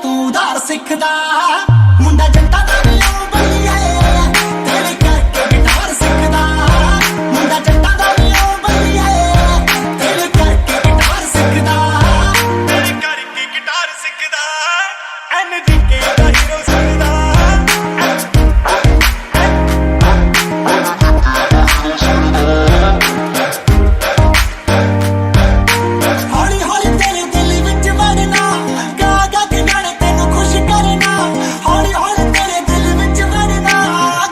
ਤੂੰ ਉਧਾਰ ਸਿੱਖਦਾ ਮੁੰਡਾ ਜੱਟਾਂ ਦਾ ਨੀ ਓ ਬੱਲੀਏ ਤੇਰੇ ਕਰਕੇ ਗਿਟਾਰ ਸਿੱਖਦਾ ਮੁੰਡਾ ਜੱਟਾਂ ਦਾ ਨੀ ਓ ਬੱਲੀਏ ਤੇਰੇ ਕਰਕੇ ਗਿਟਾਰ ਸਿੱਖਦਾ ਤੇਰੇ ਕਰਕੇ ਗਿਟਾਰ ਸਿੱਖਦਾ NGK ਦਾ ਹੀਰੋ ਸਿੱਖਦਾ ਹੌਲੀ ਹੌਲੀ ਤੇਰੇ ਦਿਲ ਵਿੱਚ ਵੜਨਾ ਗਾ ਗਾ ਕੇ ਗਾਣੇ ਤੈਨੂੰ ਖੁਸ਼ ਕਰਨਾ ਹੌਲੀ ਹੌਲੀ ਤੇਰੇ ਦਿਲ ਵਿੱਚ ਵੜਨਾ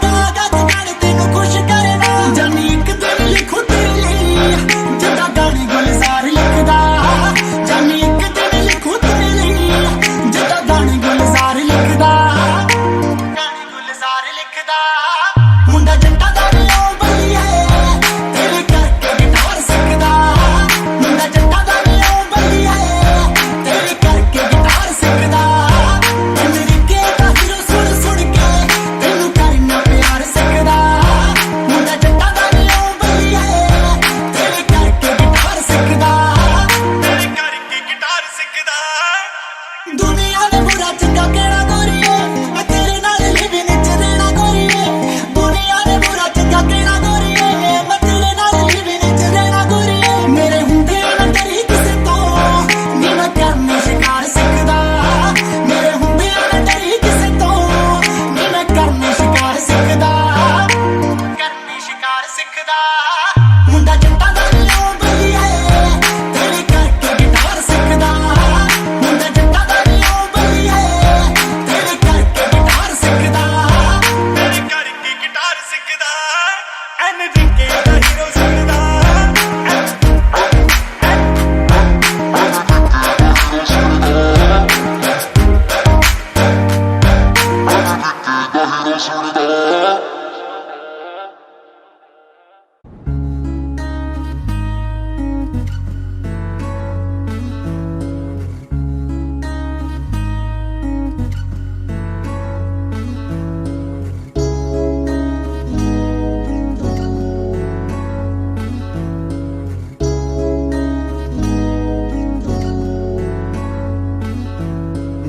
ਗਾ ਗਾ ਕੇ ਗਾਣੇ ਤੈਨੂੰ ਖੁਸ਼ ਕਰਨਾ ਜਾਨੀ ਇੱਕ ਦਿਨ ਲਿਖੂ ਤੇਰੇ ਲਈ ਜਿੱਦਾਂ ਗਾਣੇ ਗੁਲਜ਼ਾਰ ਲਿਖਦਾ ਜਾਨੀ ਇੱਕ ਦਿਨ ਲਿਖੂ ਤੇਰੇ ਲਈ ਜਿੱਦਾਂ ਗਾਣੇ ਗੁਲਜ਼ਾਰ ਲਿਖਦਾ ਗਾਣੇ ਗੁਲਜ਼ਾਰ ਲਿਖਦਾ ਮੁੰਡਾ ਜੱਟਾਂ ਦਾ ਨੀ ਓ ਬੱਲੀਏ ਤੇਰੇ ਕਰਕੇ ਗਿਟਾਰ ਸਿੱਖਦਾ ਮੁੰਡਾ ਜੱਟਾਂ ਦਾ ਨੀ ਓ ਬੱਲੀਏ ਤੇਰੇ ਕਰਕੇ ਗਿਟਾਰ ਸਿੱਖਦਾ NGK ਦਾ ਹੀਰੋ ਸੁਣ ਸੁਣ ਕੇ ਤੈਨੂੰ ਕਰਨਾ ਪਿਆਰ ਸਿੱਖਦਾ ਮੁੰਡਾ ਜੱਟਾਂ ਦਾ ਨੀ ਓ ਬੱਲੀਏ ਤੇਰੇ ਕਰਕੇ ਗਿਟਾਰ ਸਿੱਖਦਾ ਤੇਰੇ ਕਰਕੇ ਗਿਟਾਰ ਸਿੱਖਦਾ ਦੁਨੀਆ ਨੇ ਬੁਰਾ ਚੰਗਾ ਕਹਿਣਾ ਗੋਰੀਏ ਮੈਂ ਤੇਰੇ ਨਾਲ ਲਿਵਿੰਗ ਚ ਰਹਿਣਾ ਗੋਰੀਏ ਦੁਨੀਆ ਨੇ ਬੁਰਾ ਚੰਗਾ ਕਹਿਣਾ ਗੋਰੀਏ ਮੈਂ ਤੇਰੇ ਨਾਲ ਲਿਵਿੰਗ ਚ ਰਹਿਣਾ ਗੋਰੀਏ ਮੇਰੇ ਹੁੰਦੇ ਨਾ ਡਰੀ ਕਿਸੇ ਤੋਂ ਨੀ ਮੈਂ ਕਰਨੇ ਸ਼ਿਕਾਰ ਸਿੱਖਦਾ ਮੇਰੇ ਹੁੰਦੇ ਨਾ ਡਰੀ ਕਿਸੇ ਤੋਂ ਨੀ ਮੈਂ ਕਰਨੇ ਸ਼ਿਕਾਰ ਸਿੱਖਦਾ ਕਰਨੇ ਸ਼ਿਕਾਰ ਸਿੱਖਦਾ ਮੁੰਡਾ ਜੱਟਾਂ ਦਾ ਨੀ ਓ ਬੱਲੀਏ ਤੇਰੇ ਕਰਕੇ ਗਿਟਾਰ ਸਿੱਖਦਾ ਮੁੰਡਾ ਜੱਟਾਂ ਦਾ ਨੀ ਓ ਬੱਲੀਏ ਤੇਰੇ ਕਰਕੇ ਗਿਟਾਰ ਸਿੱਖਦਾ ਤੇਰੇ ਕਰਕੇ ਗਿਟਾਰ ਸਿੱਖਦਾ NGK ਦਾ ਹੀਰੋ ਸਿੱਖਦਾ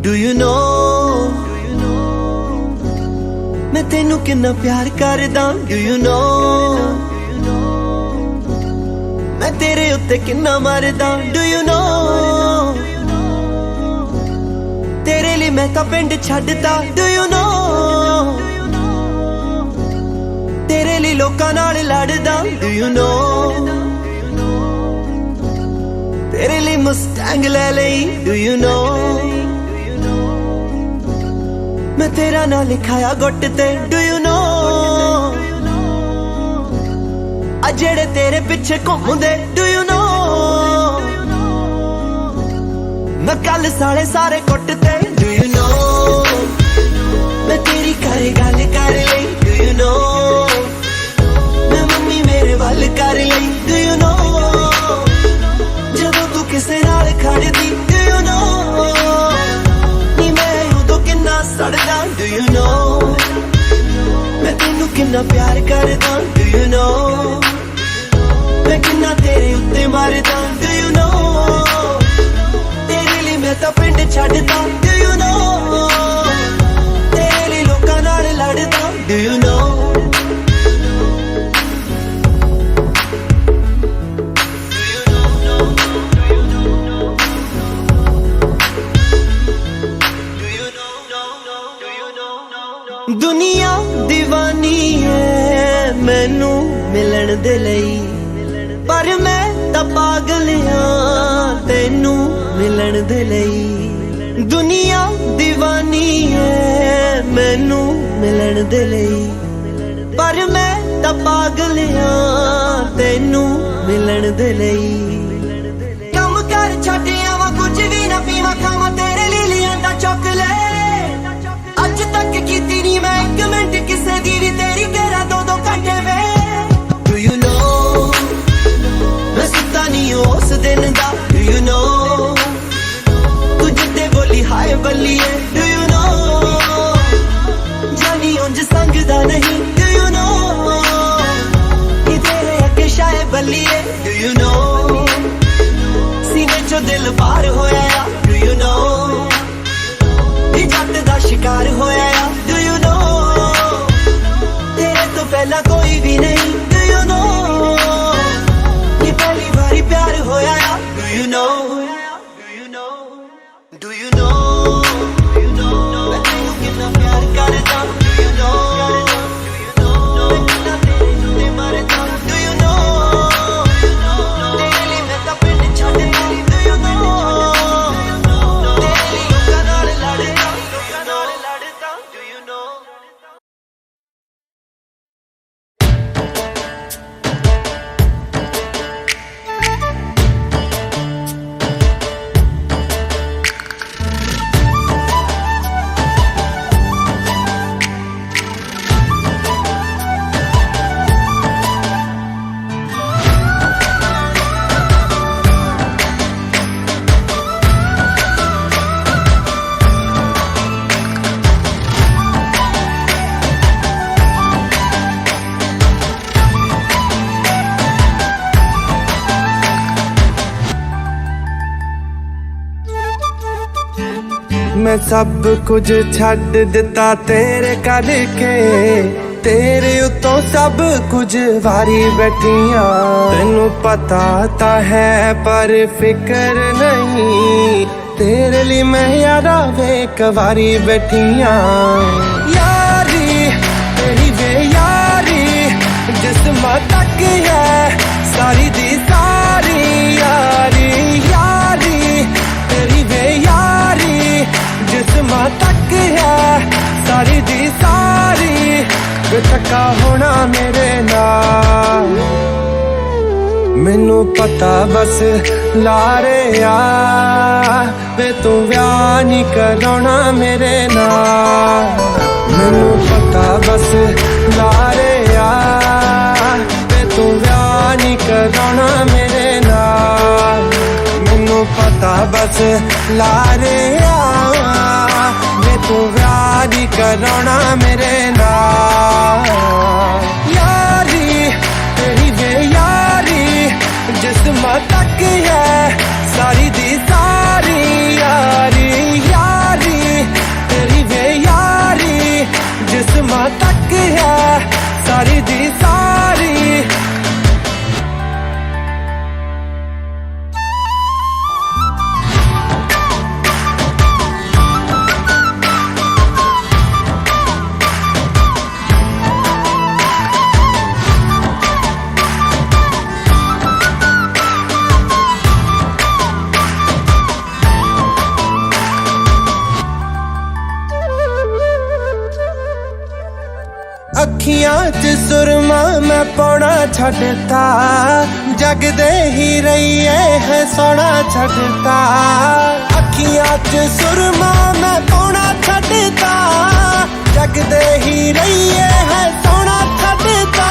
Do you know मैं तेनू किन्ना प्यार करदा Do you know मैं तेरे उत्ते किन्ना मरदा Do you know तेरे लिए मैं तां पिंड छड्डदा Do you know तेरे लिए लोकां नाल लड़दा Do you know तेरे लिए मुस्टैंग ले लई Do you know मैं तेरा ना लिखाया गुट ते डू यू नो आ जेड़े तेरे पिछे घूमदे डू यू नो मैं कल साले सारे कुट ते डू यू नो मैं तेरी घर गल कर लई डू यू नो मैं मम्मी मेरे वल कर लई डू यू नो जदों तू किसे नाल खड़दी डू यू नो सड़दा Do you know मैं तेनू किन्ना प्यार करदा Do you know मैं किन्ना तेरे उत्ते मरदा Do you know तेरे लिए मैं तां पिंड छड्डदा Do you know तेरे लिए लोकां नाल लड़दा Do you know दुनिया दीवानी है मैनू मिलन दे लई पर मैं तां पागल हां तैनू मिलन दे लई दुनिया दीवानी है मैनू मिलन दे लई पर मैं तां पागल हां तैनू मिलन दे लई कम कर छड्ड आवां कुछ भी ना पीवां खावां तेरे लिए लियांदा चॉकलेट अज तक कीती नी मैं एक मिनट किसे दी भी तेरी करा दो घंटे वे Do you know मैं सुता नहीं उस दिन दा Do you know तू जिद्दे बोली हाय बल्लिए Do you know जानी उंज संग दा नहीं Do you know ये तेरे अगे शाय बल्लिए Do you know शिकार होया या डू यू नो तेरे तो पहला कोई भी नहीं डू यू नो ये पहली बारी प्यार होया या do you know do you no मैं तेनू कितना प्यार करदा डू यू नो मैं कितना तेरे ते मरदा डू यू नो तेरे लिए मैं तां पिंड छड्ड दी डू यू नो तेरे लिए लोकां नाल लड़दा डू यू नो मैं सब कुछ छड्ड दिता तेरे करके तेरे उतों सब कुछ वारी बैठियां तेनू पता ता है पर फिक्र नहीं तेरे लिए मैं यारा वे कवारी बैठियां यारी तेरी वे यारी जिस्म तक है सारी दी सारी यारी यारी तेरी वे यारी जिस्म तक है सारी दी सारी वे थका होना मेरे नाल मैनू पता बस लारे आ वे तू व्याह नहीं कराना मेरे नाल मैनू पता बस लारे आ वे तू व्याह नहीं कराना मेरे नाल मैनू पता बस लारे आ वे तू व्याह नहीं कराना मेरे नाल यारी तेरी वे यारी जिस्म तक है सारी दी सारी यारी यारी तेरी वे यारी जिस्म तक है सारी दी सारी अखियां च सुरमा मैं पौना छड़ता जगदे ही रहिए है सोना छड़ता अखियां च सुरमा मैं पौना छड़ता जगदे ही रहिए है सोना छड़ता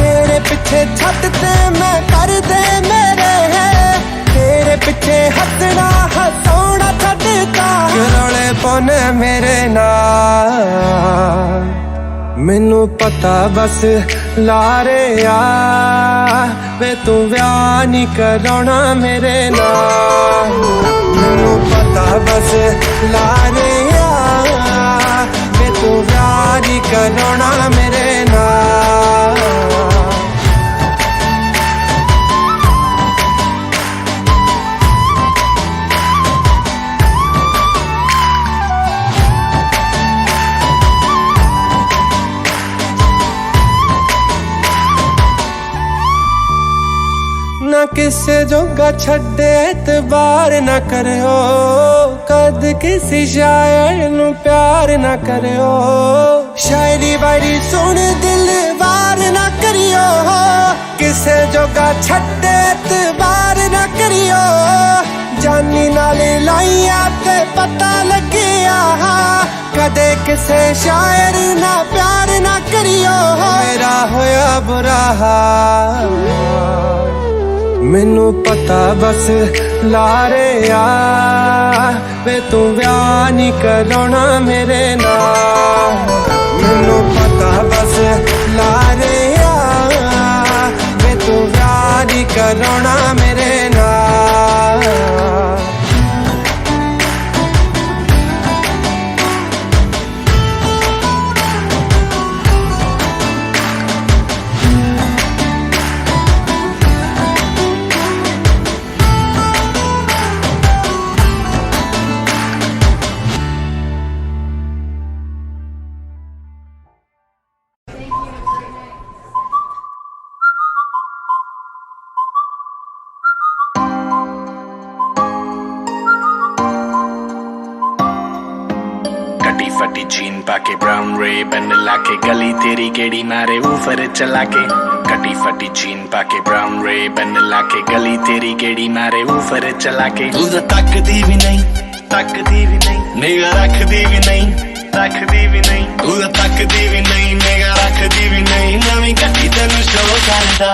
तेरे पीछे छड़ते मैं कर दे मेरे है तेरे पीछे हंसना हंसोना छड़ता रोले पौने मेरे नाल मैनू पता बस लारे आ वे तू व्याह नहीं कराना मेरे नाल मैनू पता बस लारे आ वे तू व्याह नहीं कराना मेरे नाल ना किसे जोगा छड़े एतबार ना करो कद किसी शायर नू प्यार ना करो शायरी वायरी सुन दिल वार ना करियो किसे जोगा छड़े एतबार ना करियो जानी नाले लाइया ते पता लगिया कदे किसे शायर ना प्यार ना करियो मेरा होया बुरा हाल मैनू पता बस लारे आ वे तू व्याह नहीं कराना मेरे नाल मैनू पता बस लारे आ वे तू व्याह नहीं कराना मेरे नाल फटी जीन पाके ब्राउन रे बन लाके गली तेरी गेड़ी मारे ऊपर चला के कटी फटी जीन पाके ब्राउन रे बन लाके गली तेरी गेड़ी मारे ऊपर चला के तू तो तकदी भी नहीं निगाह रखदी भी नहीं तू तो तकदी भी नहीं निगाह रखदी भी नहीं नवीं कटी तेनू शो करदा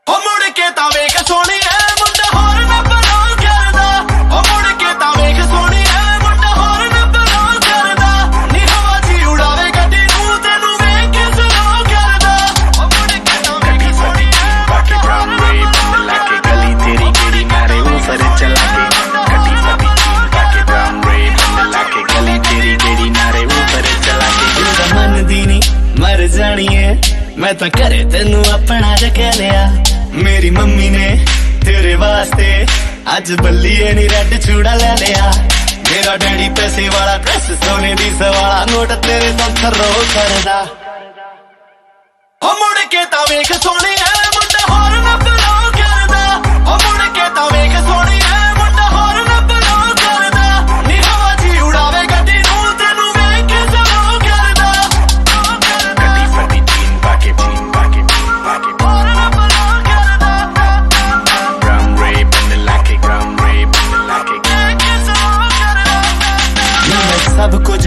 ओ मुड़ के तां वेख सोहणी ऐ मुंडा होर ना बलां करदा ओ मुड़ के तां वेख सोहणी ऐ मुंडा होर ना बलां करदा नी हवा च उड़ावे गड्डी नूं तैनू वेख के सलां करदा ओ मुड़ के तां वेख सोहणी ऐ बाकी ब्राउन रे बन लाके गली तेरी गेड़ी मारे ऊपर चला के कटी फटी जीन बाकी ब्राउन रे बन लाके गली तेरी गेड़ी मारे ऊपर चला के दिल दा मन दी नी मर जानी है मैं तां घरे तैनू अपना कह लिया मेरी मम्मी ने तेरे वास्ते अज बल्लीए नी रेड चूड़ा ले लिया मेरा डैडी पैसे वाला ड्रेस सोने दी सवाला नोट तेरे संथर रो करदा ओ मुड़ के तां वेख सोहणी ऐ मुंडा होर ना बलां करदा ओ मुड़ के तां वेख सोहणी ऐ मुंडा होर ना बलां करदा नी हवा च उड़ावे गड्डी नूं तैनू वेख के सलां करदा कटी फटी जीन पाके होर ना बलां करदा ब्राउन रे बन लाके मैं सब कुछ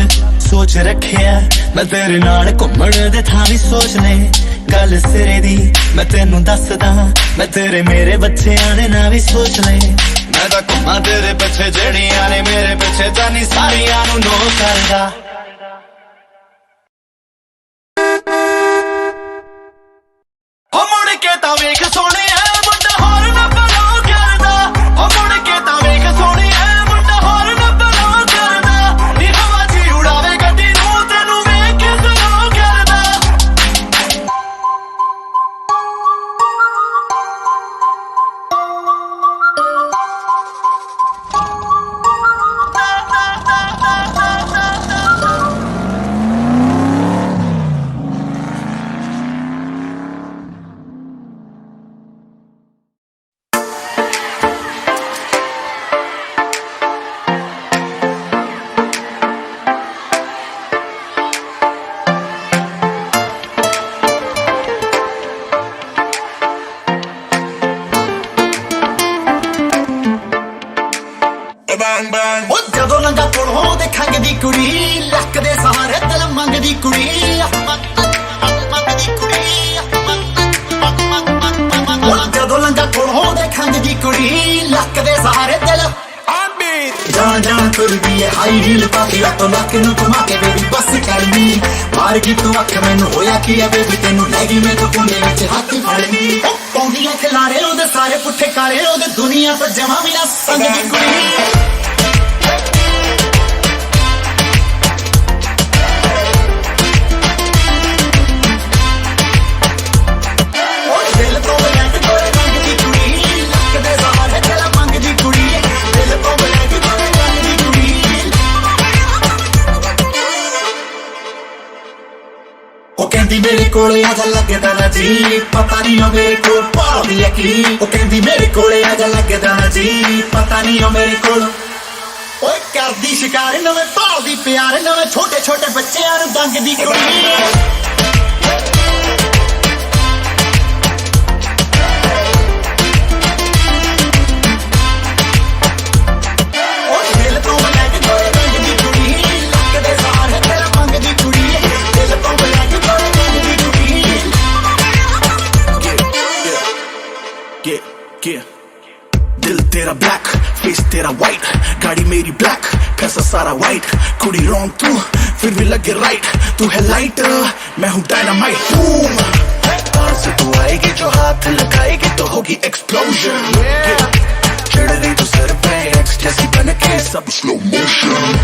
सोच रखिया मैं तेरे नाल घुम्मण दे थां भी सोच ले गल सिरे दी मैं तेनू दसदा मैं तेरे मेरे बच्चेआं दे नां भी सोच ले मैं तां घुम्मां तेरे पिछे जेड़ियां ने मेरे पिछे जानी सारियां नू नो करदा ओ मुड़ के तां वेख सोहणी ऐ मुंडा होर ना बलां करदा ओ मुड़ के तां वेख सोहणी ऐ मुंडा होर ना बलां करदा नी हवा च उड़ावे गड्डी नूं तैनू वेख के सलां करदा ਉਹ ਜਦੋਂ ਲੰਗਾ ਕੋਲੋਂ ਦੇਖਾਂਗੇ ਦੀ ਕੁੜੀ ਲੱਕ ਦੇ ਸਹਾਰੇ ਦਿਲ ਮੰਗਦੀ ਕੁੜੀ ਉਹ ਜਦੋਂ ਲੰਗਾ ਕੋਲੋਂ ਦੇਖਾਂਗੇ ਦੀ ਕੁੜੀ ਲੱਕ ਦੇ ਸਹਾਰੇ ਦਿਲ ਜਾਣ ਜਾਣ ਤੁਰਦੀ ਏ ਹਾਈ ਹੀਲ ਪਾ ਕੇ ਆਟੋ ਲੱਕ ਨੂੰ ਘੁਮਾ ਕੇ ਬੇਬੀ ਬੱਸ ਕਰਨੀ ਮਾਰ ਗਈ ਤੂੰ ਅੱਖ ਮੈਨੂੰ ਹੋਇਆ ਕੀ ਆ ਬੇਬੀ ਤੈਨੂੰ ਲੈ ਗਈ ਮੈਂ ਤੂੰ ਕੋਨੇ ਵਿੱਚ ਹੱਥ ਫੜਨੀ ਪੌਂਦੀਆਂ ਖਿਲਾਰੇ ਉਹਦੇ ਸਾਰੇ ਪੁੱਠੇ ਕਾਲੇ ਉਹਦੇ ਦੁਨੀਆ ਤੋਂ ਜਮਾ ਵੀ ਨਾ ਸੰਗ ਦੀ ਕੁੜੀ ਕਹਿੰਦੀ ਮੇਰੇ ਕੋਲੇ ਆ ਜਾ ਲੱਗਦਾ ਨਾ ਜੀ ਪਤਾ ਨਹੀਂ ਉਹ ਮੇਰੇ ਕੋਲ ਭਾਲਦੀ ਐ ਕੀ ਉਹ ਕਹਿੰਦੀ ਮੇਰੇ ਕੋਲੇ ਆ ਜਾ ਲੱਗਦਾ ਨਾ ਜੀ ਪਤਾ ਨਹੀਂ ਉਹ ਮੇਰੇ ਕੋਲ ਓਏ ਕਰਦੀ ਸ਼ਿਕਾਰ ਨਵੇਂ ਭਾਲਦੀ ਪਿਆਰ ਨਵੇਂ ਛੋਟੇ ਛੋਟੇ ਬੱਚਿਆਂ ਨੂੰ ਦੰਗਦੀ ਕੁੜੀ दिल तेरा ब्लैक फेस तेरा वाइट गाड़ी मेरी ब्लैक पैसा सारा वाइट कुड़ी रॉन्ग तू फिर भी लगे राइट तू है लाइट मैं हूँ डायनामाइट बूम पार से तू आएगी जो हाथ लगाएगी तो होगी एक्सप्लोजन चढ़ रही तो सर पे एक्सटेसी बन के सब स्लो मोशन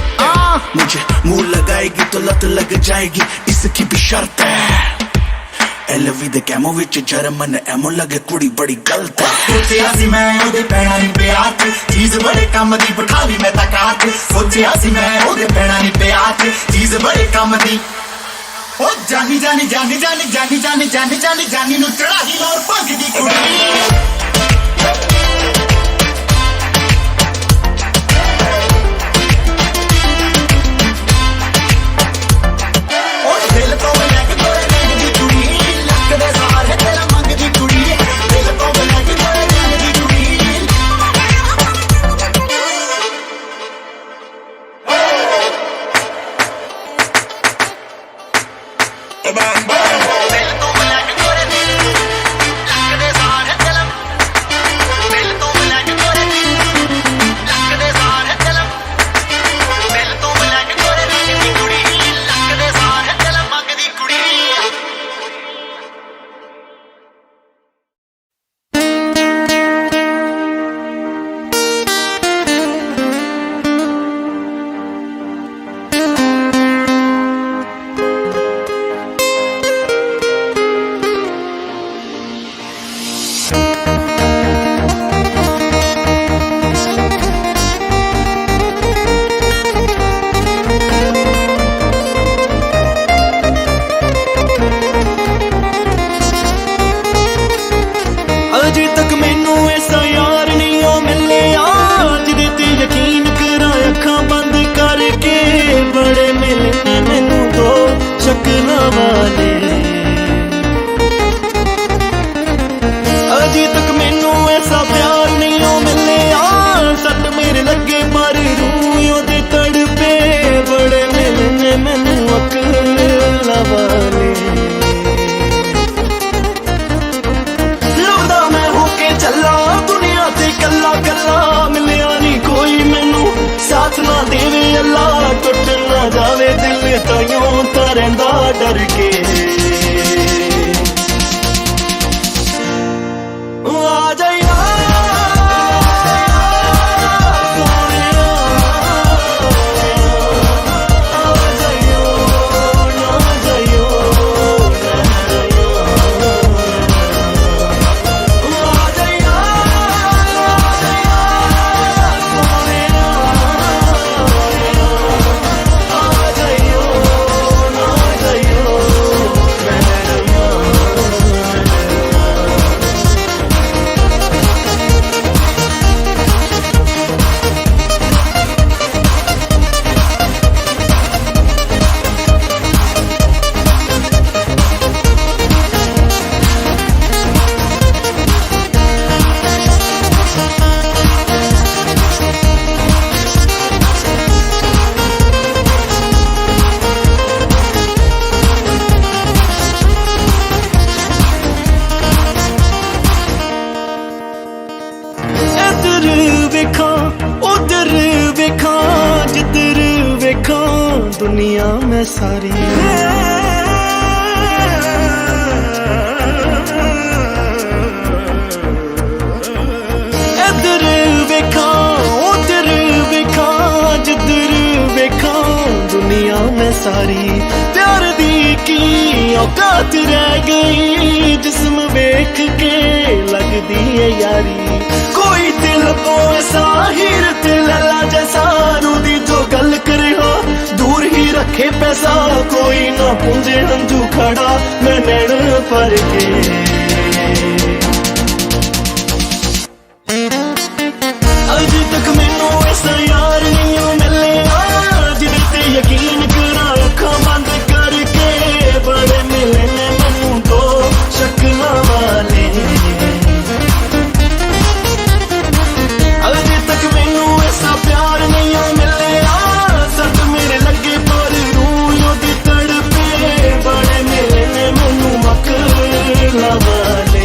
मुझे मुंह लगाएगी तो लत लग जाएगी इसकी भी शर्त है LV ਦੇ ਕੈਮੋ ਵਿੱਚ ਜਰਮਨ ਐਮੋ ਲੱਗੇ ਕੁੜੀ ਬੜੀ ਗਲਤ ਹੈ ਸੋਚਿਆ ਸੀ ਮੈਂ ਉਹਦੇ ਪੈਣਾ ਨਹੀਂ ਪਿਆ ਚੀਜ਼ ਬੜੇ ਕੰਮ ਦੀ ਬਿਠਾ ਲਈ ਮੈਂ ਤਾਂ ਕਾਟ ਸੋਚਿਆ ਸੀ ਮੈਂ ਉਹਦੇ ਪੈਣਾ ਨਹੀਂ ਪਿਆ ਚੀਜ਼ ਬੜੇ ਕੰਮ ਦੀ ਉਹ ਜਾਨੀ ਜਾਨੀ ਜਾਨੀ ਜਾਨੀ ਜਾਨੀ ਜਾਨੀ ਜਾਨੀ ਜਾਨੀ ਜਾਨੀ ਨੂੰ ਚੜਾਹੀ ਲੋਰ ਭੰਗ ਦੀ ਕੁੜੀ bang bang दिल तो ब्लैक गोरे लगदे सारे चलम दिल तो ब्लैक गोरे लगदे सारे चलम दिल तो ब्लैक गोरे दी कुड़ी लगदे सारे चलम मंगदी कुड़ी अजे तक मैनू ऐसा यार नहीं ओ मिलिया जिदे ते यकीन करा अखां बंद करके बड़े मिलने मैनू तो शक्ल वाले अजे तक मैनू ऐसा प्यार नहीं ओ मिलिया सट मेरे लगे पर रूह दे तड़पे बड़े मिलने मैनू अकल वाले चला दुनिया ते कला कला मिलिया नहीं कोई मैनू साथ ना देवे अल्लाह टुट ना जावे दिल ताइयों तां रहिंदा डर के आ जाइया सोहणिया आ जाइयो ना जाइयो दुनिया में सारी इधर वेखा उधर वेखा जिधर वेखा दुनिया में सारी प्यार दी की औकात रह गई जिस्म वेख के लगदी है यारी कोई दिल को ऐसा हीर ते लला जैसा रूदी जो गल करे हो दूर ही रखे पैसा कोई ना पूंजे हंजू खड़ा मैं नैन पर के अज तक मैनू ऐसा यार नहीं ओ मिलिया जिदे ते यकीन करा अखां बंद करके बड़े मिलने मैनू तो शक्ल वाले अजे तक मैनू ऐसा प्यार नहीं ओ मिलिया सट मेरे लगे पर रूह दी तड़पे बड़े मिलने मैनू मकल वाले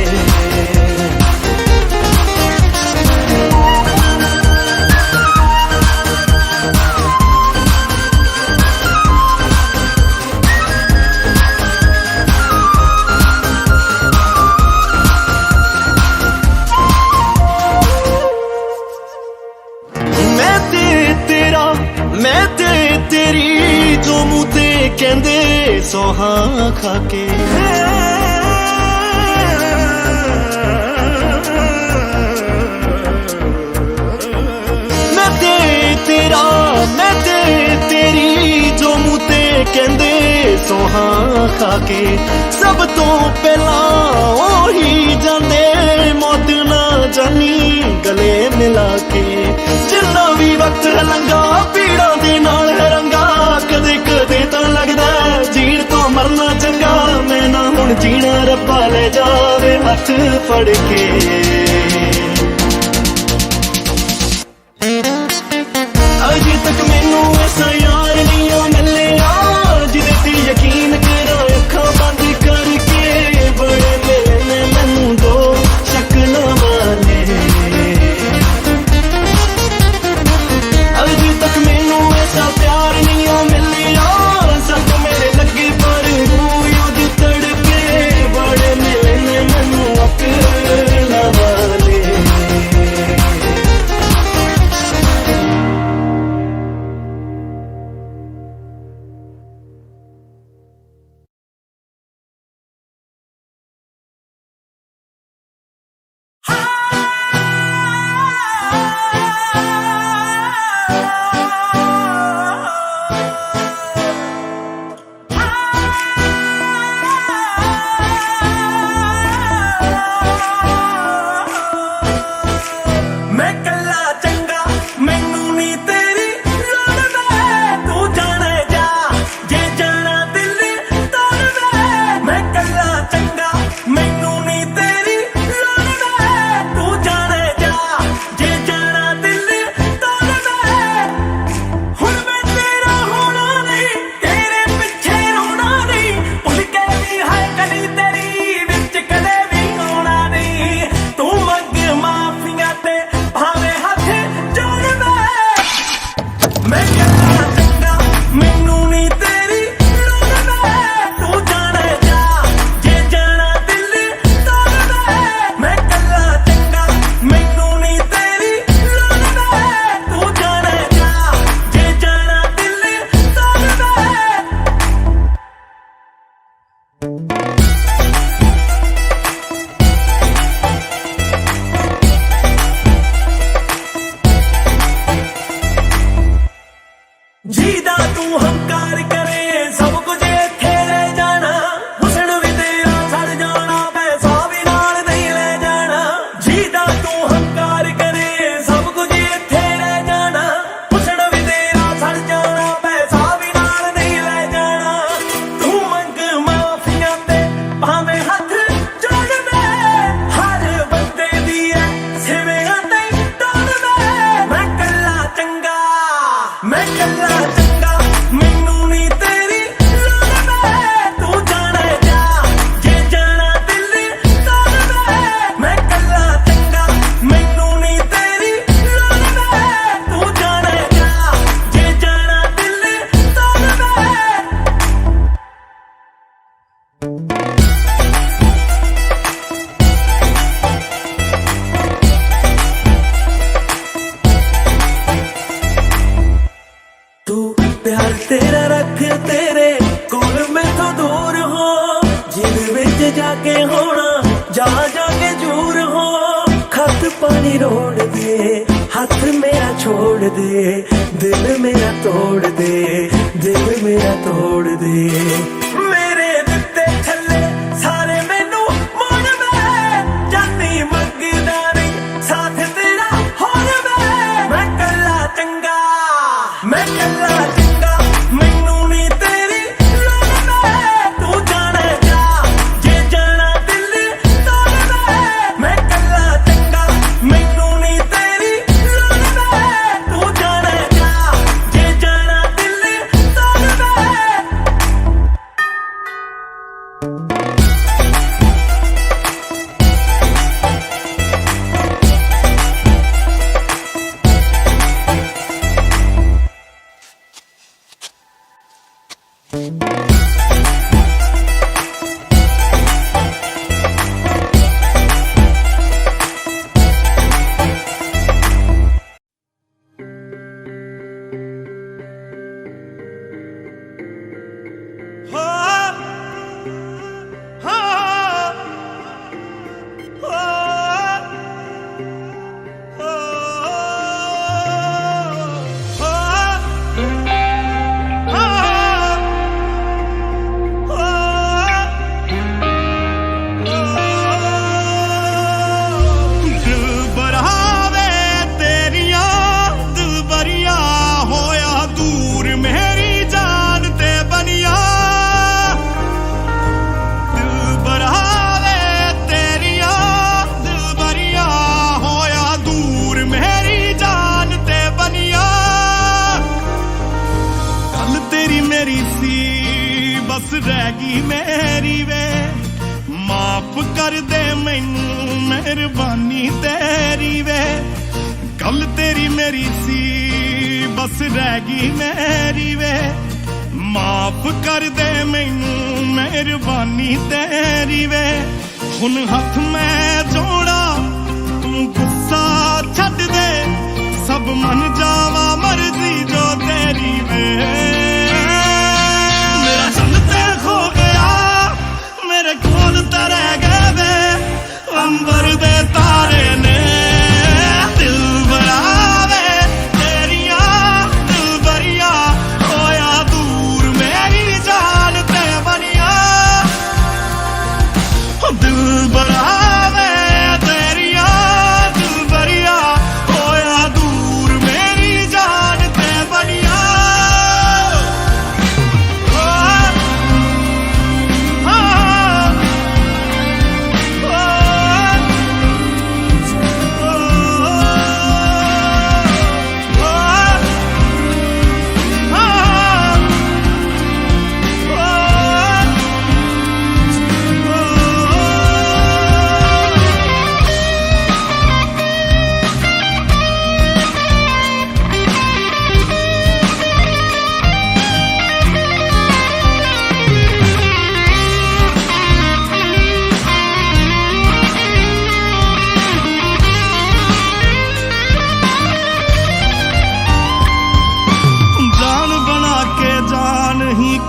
मैं ते तेरी जो मुँह ते कहंदे सोहा खाके मैं ते तेरा मैं ते तेरी जो मुँह ते कहंदे सोहा खाके सब तो पहला ओही जांदे मौत ना जानी गले मिला के जिन्ना भी वक्त लंघा पीड़ा दे नाल रंगा कदे कदे तां लगदा जीण तो मरना चंगा मैं ना हुण जीना रब्बा ले जावे हथ फड़ के अजे तक मैनू ऐसा यार नहीं मिलिया जिदे ते यकीन करा अखां जीदा तू हंकार करे सब कुछ इत्थे रह जाना हुस्न भी तेरा सड़ जाना पैसा भी नाल नहीं ले जाना जीदा तू हंकार करे सब कुछ इत्थे रह जाना हुस्न भी तेरा सड़ जाना पैसा भी नाल नहीं ले जाना तू मंग माफिया ते भावें हथ जोड़ दे हर बंदे दी है सिवियां ते तोड़ दे मैं कल्ला चंगा मैं कल्ला चंगा मैनू नी तेरी लोड़ वे तू जाने जा जे जाना दिल तोड़ दे मैं कल्ला चंगा मैनू नी तेरी लोड़ वे तू जाने जा जे जाना दिल तोड़ दे तू प्यार तेरा रख तेरे कोल मैथों दूर हो जिद विच जाके होना जा जाके दूर हो खत पानी रोड़ दे हाथ मेरा छोड़ दे दिल मेरा तोड़ दे दिल मेरा तोड़ दे मेरे दिते छल्ले सारे मैनू मोड़ में जानी मंगदा नहीं साथ तेरा होर में मैं कल्ला चंगा मैं कल्ला चंगा मैनू नी तेरी लोड़ वे तू जाने जा जे जाना दिल तोड़ दे मैं कल्ला चंगा मैनू नी तेरी लोड़ वे तू जाने जा जे जाना दिल तोड़ दे हो हो हो दिल बरावे तेरियां दिल बरिया होया दूर मेरी जान ते बनिया दिल बरावे तेरियां दिल बरिया होया दूर मेरी जान ते बनिया गल तेरी मेरी सी बस रह गई मेरी वे माफ कर दे मैनू मेहरबानी तेरी वे गल तेरी मेरी सी बस रह गई मेरी वे माफ कर दे मैनू मेहरबानी तेरी वे हुन हथ मैं जोड़ा तू गुस्सा छड्ड दे सब मन जावा मर्जी जो तेरी वे मेरा चंद ते खो गया मेरे कोल ते रह गए वे अंबर दे तारे ने दिल बरावे तेरियां दिल बरिया होया दूर मेरी जान ते बनिया दिल बरावे तेरियां दिल बरिया होया दूर मेरी जान ते बनिया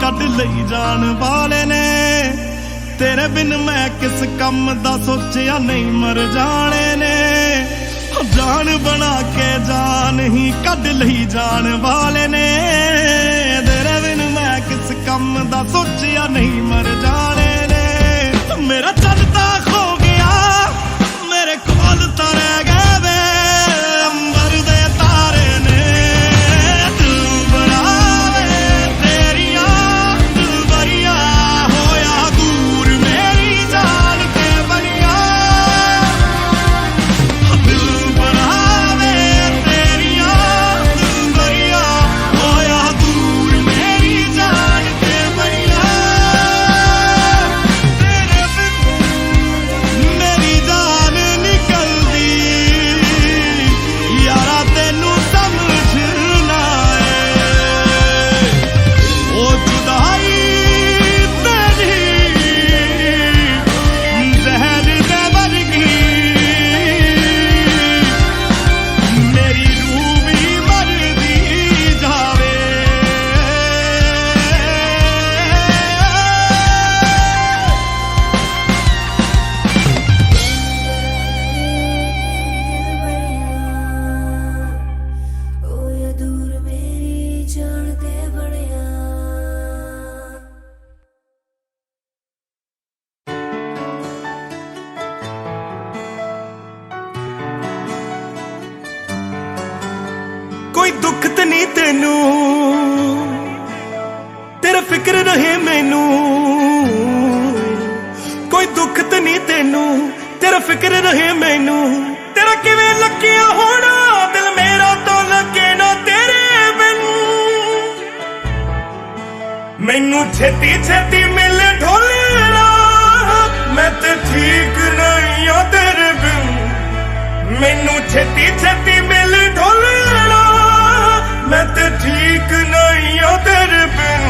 ਕੱਢ ਲਈ ਜਾਣ ਵਾਲੇ ਨੇ ਤੇਰੇ ਬਿਨ ਮੈਂ ਕਿਸ ਕੰਮ ਦਾ ਸੋਚਿਆ ਨਹੀਂ ਮਰ ਜਾਣੇ ਨੇ ਜਾਨ ਬਣਾ ਕੇ ਜਾਨ ਹੀ ਕੱਢ ਲਈ ਜਾਣ ਵਾਲੇ ਨੇ कदा सोचिया नहीं मर जाने ने मेरा चलता खो गया मेरे कोल तो रह गए वे अंबर दे तारे ने दिल बनावे तेरिया दिल बरिया होया दूर मेरी जान के बनिया दिल बनावे तेरिया दिल बरिया होया दूर मेरी जान के बनिया तेरे बिन मेरी जान निकलदी यारा तेनू समझना है ओ जुदाई तेरी जहर दे वर्गी मेरी रूह भी मरदी जावे ओ दूर मेरी जान के बड़िया कोई दुख ते नहीं तेनू तेरा फिक्र रहे मैनू कोई दुख ते नहीं तेनू तेरा फिक्र रहे मैनू तेरा किवें लगिया होना दिल मेरा तो लगे ना तेरे बिन मैनू छेती छेती मिले ढोलना मैं ते ठीक नहीं आ तेरे बिन मैनू छेती छेती मिले ढोलना मैं ते ठीक नहीं आ तेरे बिन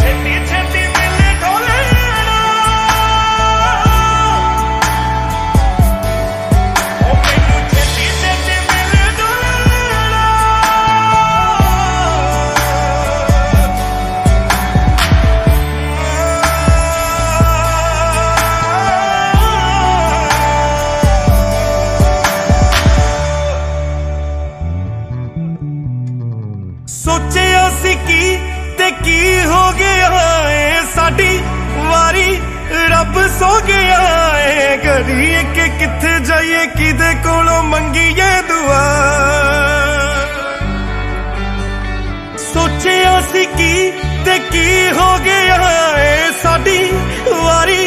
छेती छेती मिले ढोलना ओ मैनू छेती छेती मिले ढोलना सोचिया सी की ते की हो गया है साडी वारी रब सो गया है घड़ी के किथे जाइए किदे कोलों मंगीए दुआ सोचिया सी की ते की हो गया है साडी वारी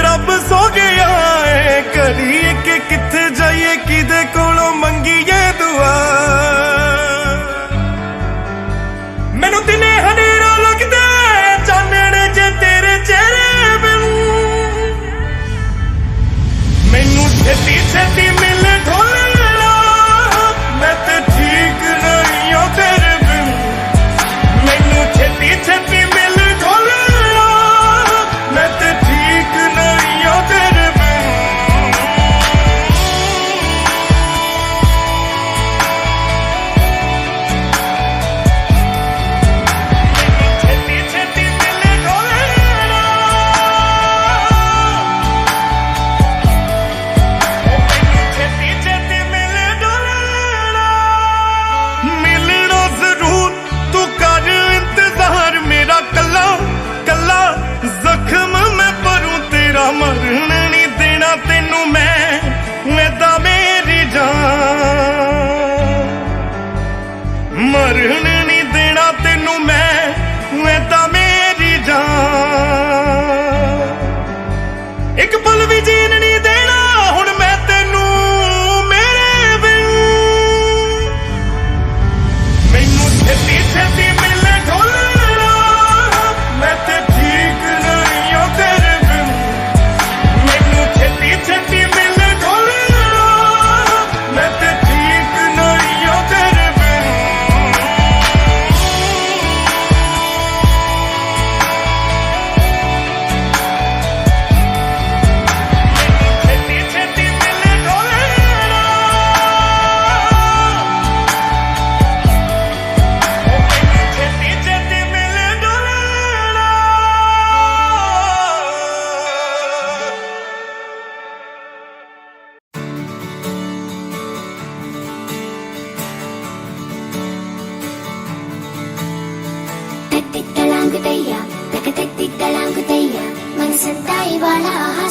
रब सो गया है घड़ी के किथे जाइए किदे कोलों मंगीए दुआ मैनू दिने हनेरा लगदा चानने जे तेरे चेहरे बिन मैनू छेती छेती मिले ढोलना मैं ते ठीक नहीं आ तेरे बिन मैनू छेती छेती मिले ढोलना मैं ते ठीक नहीं आ तेरे बिन छेती छेती मिले ढोलना ओ मैनू छेती छेती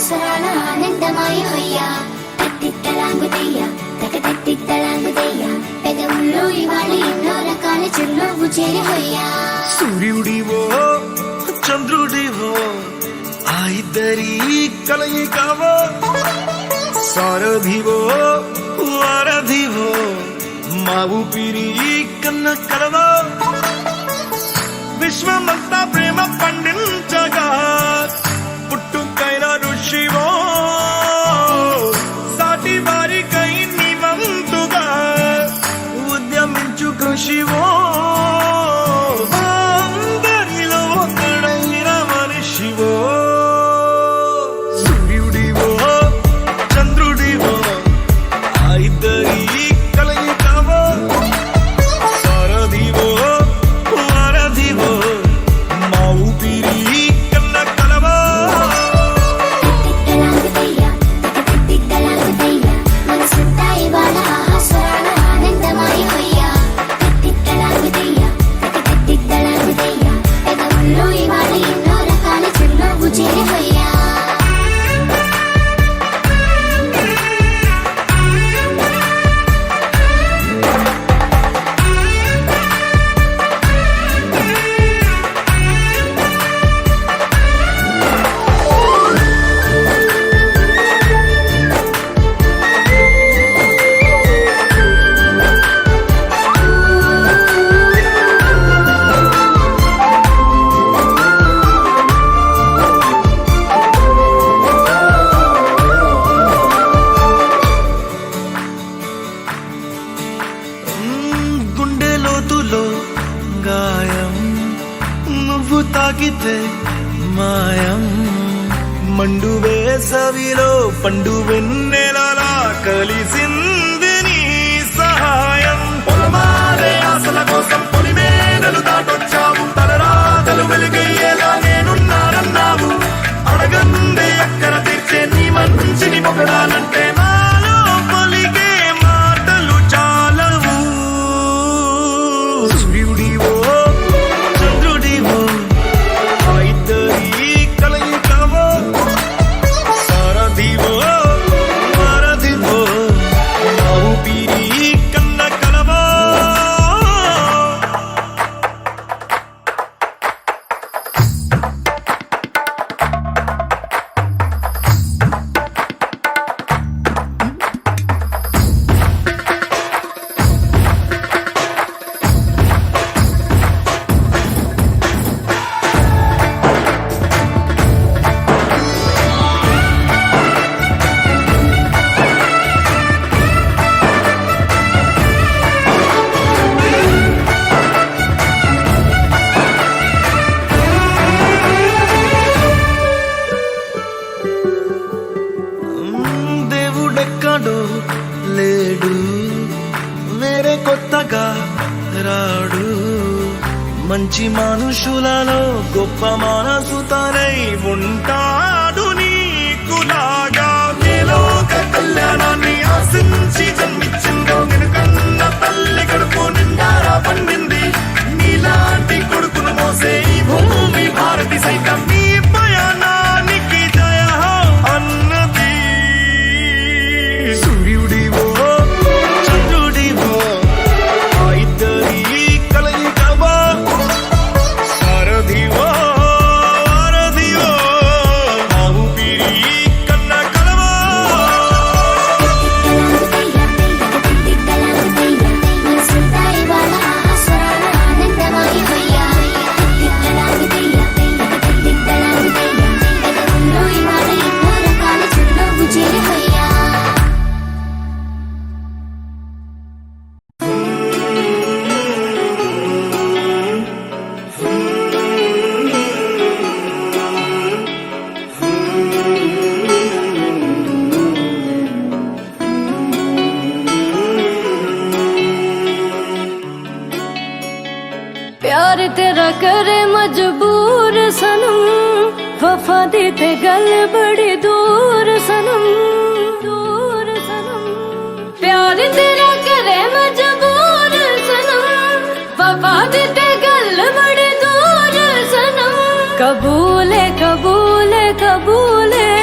సురాల ఆనందమాయ హొయ్యా తట్టిత్తలాంగుతయ్యా తట్టిత్తలాంగుతయ్యా పెదవుల్లో ఇవాళ ఎన్నో రకాల చిరునవ్వు చేరి హొయ్యా సూర్యుడివో చంద్రుడివో ఆ ఇద్దరి కలయికవో సారథివో వారధివో మా ఊపిరి కన్న కలవో విశ్వమంతా ప్రేమ పండించగా పుట్టుకైన ఋషివో సాటి వారికై నివంతుగా ఉద్యమించు కృషివో అందరిలో ఒకడైన మనిషివో సూర్యుడివో చంద్రుడివో ఆ ఇద్దరి కలయికవో సారథివో వారధివో మా ఊపిరి కన్న కలవో తట్టిత్తలాంగుతయ్యా తట్టిత్తలాంగుతయ్యా మనసంతా ఇవాళ సురాల ఆనందమాయ హొయ్యా తట్టిత్తలాంగుతయ్యా తట్టిత్తలాంగుతయ్యా పెదవుల్లో ఇవాళ ఎన్నో రకాల చిరునవ్వు చేరి హొయ్యా గుండె లోతులో గాయం నువ్వు తాకితే మాయం మండు వేసవిలో పండు వెన్నెలలా కలిసింది నీ సహాయం పొలమారే ఆశల కోసం పొలిమేనలు దాటొచ్చావు తలరాతలు వెలుగయ్యేలా నేనున్నానన్నావు అడగందే అక్కర తీర్చే నీ మంచిని పొగడాలంటే నాలో పలికే మాటలు చాలవు సూర్యుడివో చంద్రుడివో ఆ ఇద్దరి కలయికవో సారథివో వారధివో మా ఊపిరి కన్న కలవో దేవుడెక్కడో లేడు వేరే కొత్తగా రాడు మంచి మనుషులలో గొప్ప మనసు తనై ఉంటాడు నీకులాగా నీలోక కళ్యాణాన్ని ఆశించి జన్మించిందో నిన్నుకన్న తల్లి కడుపు నిండారా పండింది నీలాంటి కొడుకును మోసే ఈ భూమి భారతి సైతం నీ పయనానికి జయ అన్నది సూర్యుడివో చంద్రుడివో ఆ ఇద్దరి కలయికవో సారథివో వారధివో మా ఊపిరి కన్న కలవో తట్టిత్తలాంగుతయ్యా మనసంతా ఇవాళ సురాల ఆనందమాయ హొయ్యా తట్టిత్తలాంగుతయ్యా తట్టిత్తలాంగుతయ్యా పెదవుల్లో ఇవాళ ఎన్నో రకాల చిరునవ్వు చేరి హొయ్యా प्यार तेरा करे मजबूर सनम वफा दी ते गल बड़ी दूर सनम प्यार तेरा करे मजबूर सनम वफा दी ते गल बड़ी दूर सनम कबूल है कबूल है कबूल है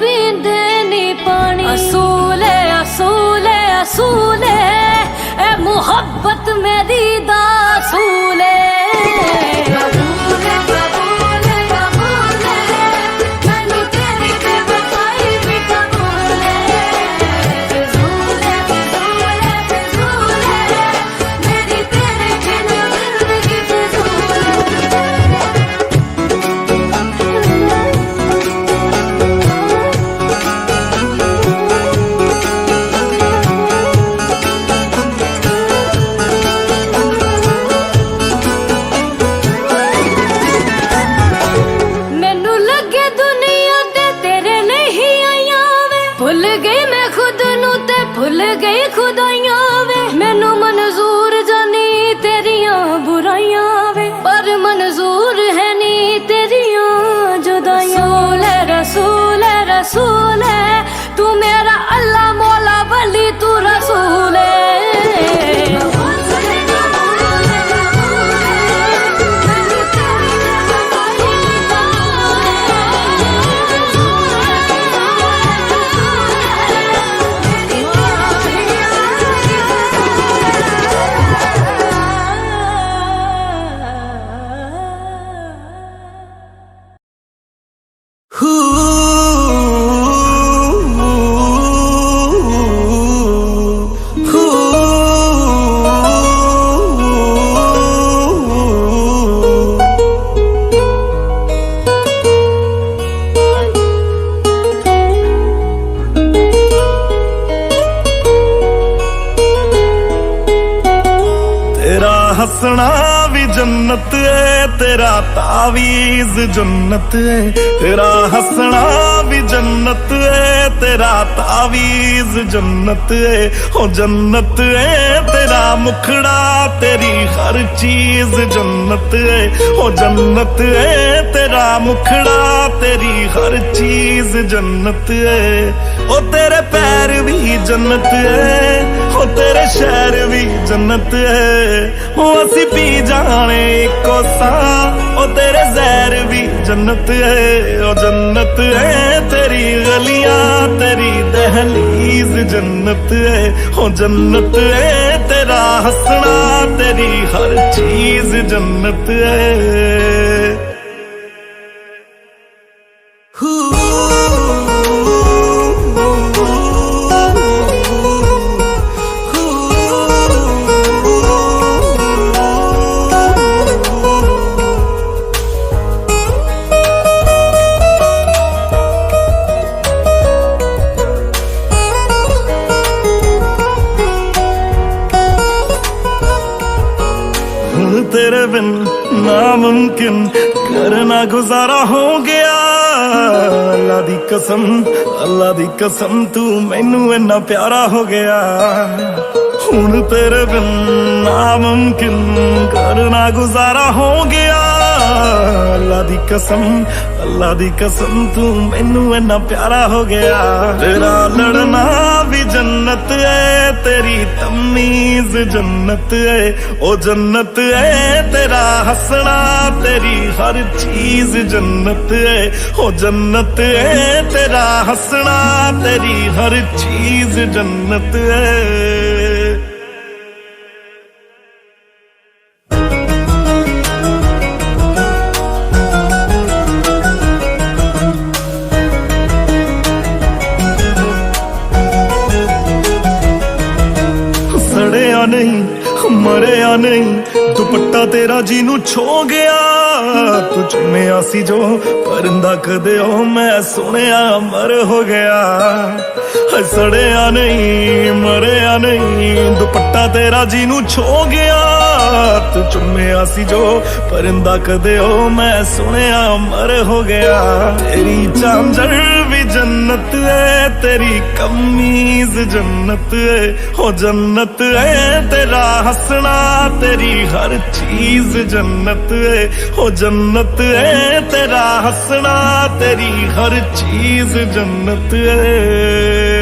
पींदे नी पानी। असूल है असूल है असूल है ए मुहब्बत मेरी दा असूल है। भुल गई मैं खुद नू ते भुल गई खुदाइयां वे। मैनू मंजूर जानी तेरियां बुराइयां वे, पर मंजूर है नी तेरियां जुदाइयां। रसूल है रसूल है तू मेरा अल्लाह मौला वली तू रसूल है। हंसना भी जन्नत है तेरा तावीज जन्नत है। तेरा हंसना भी जन्नत है तेरा तावीज जन्नत है। ओ जन्नत है तेरा मुखड़ा तेरी हर चीज जन्नत है। ओ जन्नत है तेरा मुखड़ा तेरी हर चीज जन्नत है। ओ तेरे पैर भी जन्नत है ओ तेरे शहर भी जन्नत है। ओ असी पी जाने कोसा ओ तेरे जहर भी जन्नत है। ओ जन्नत है तेरी गलियां तेरी दहलीज जन्नत है। ओ जन्नत है तेरा हंसना तेरी हर चीज जन्नत है। तेरे बिन नामुमकिन करना गुजारा हो गया। अल्लाह दी कसम तू मैनू इन्ना प्यारा हो गया। हुण तेरे बिन नामुमकिन करना गुजारा हो गया। अल्लाह दी कसम तू मैनू इन्ना प्यारा हो गया। तेरा लड़ना भी जन्नत है तेरी तमीज जन्नत है। ओ जन्नत है तेरा हंसना तेरी हर चीज जन्नत है। ओ जन्नत है तेरा हंसना तेरी हर चीज जन्नत है। सड़िया नहीं मरिया नहीं दुपट्टा तेरा जीनू छो गया। तू चुम्मिया सी जो परिंदा कदे ओ मैं सुनिया मर हो गया। सड़िया नहीं मरिया नहीं दुपट्टा तेरा जीनू छो गया। तू चुम्मिया सी जो परिंदा कदे ओ मैं सुनिया मर हो गया। तेरी झांझर भी जन्नत है तेरी कमीज जन्नत है। हो जन्नत है तेरा हंसना तेरी हर चीज जन्नत है। हो जन्नत है तेरा हंसना तेरी हर चीज जन्नत है।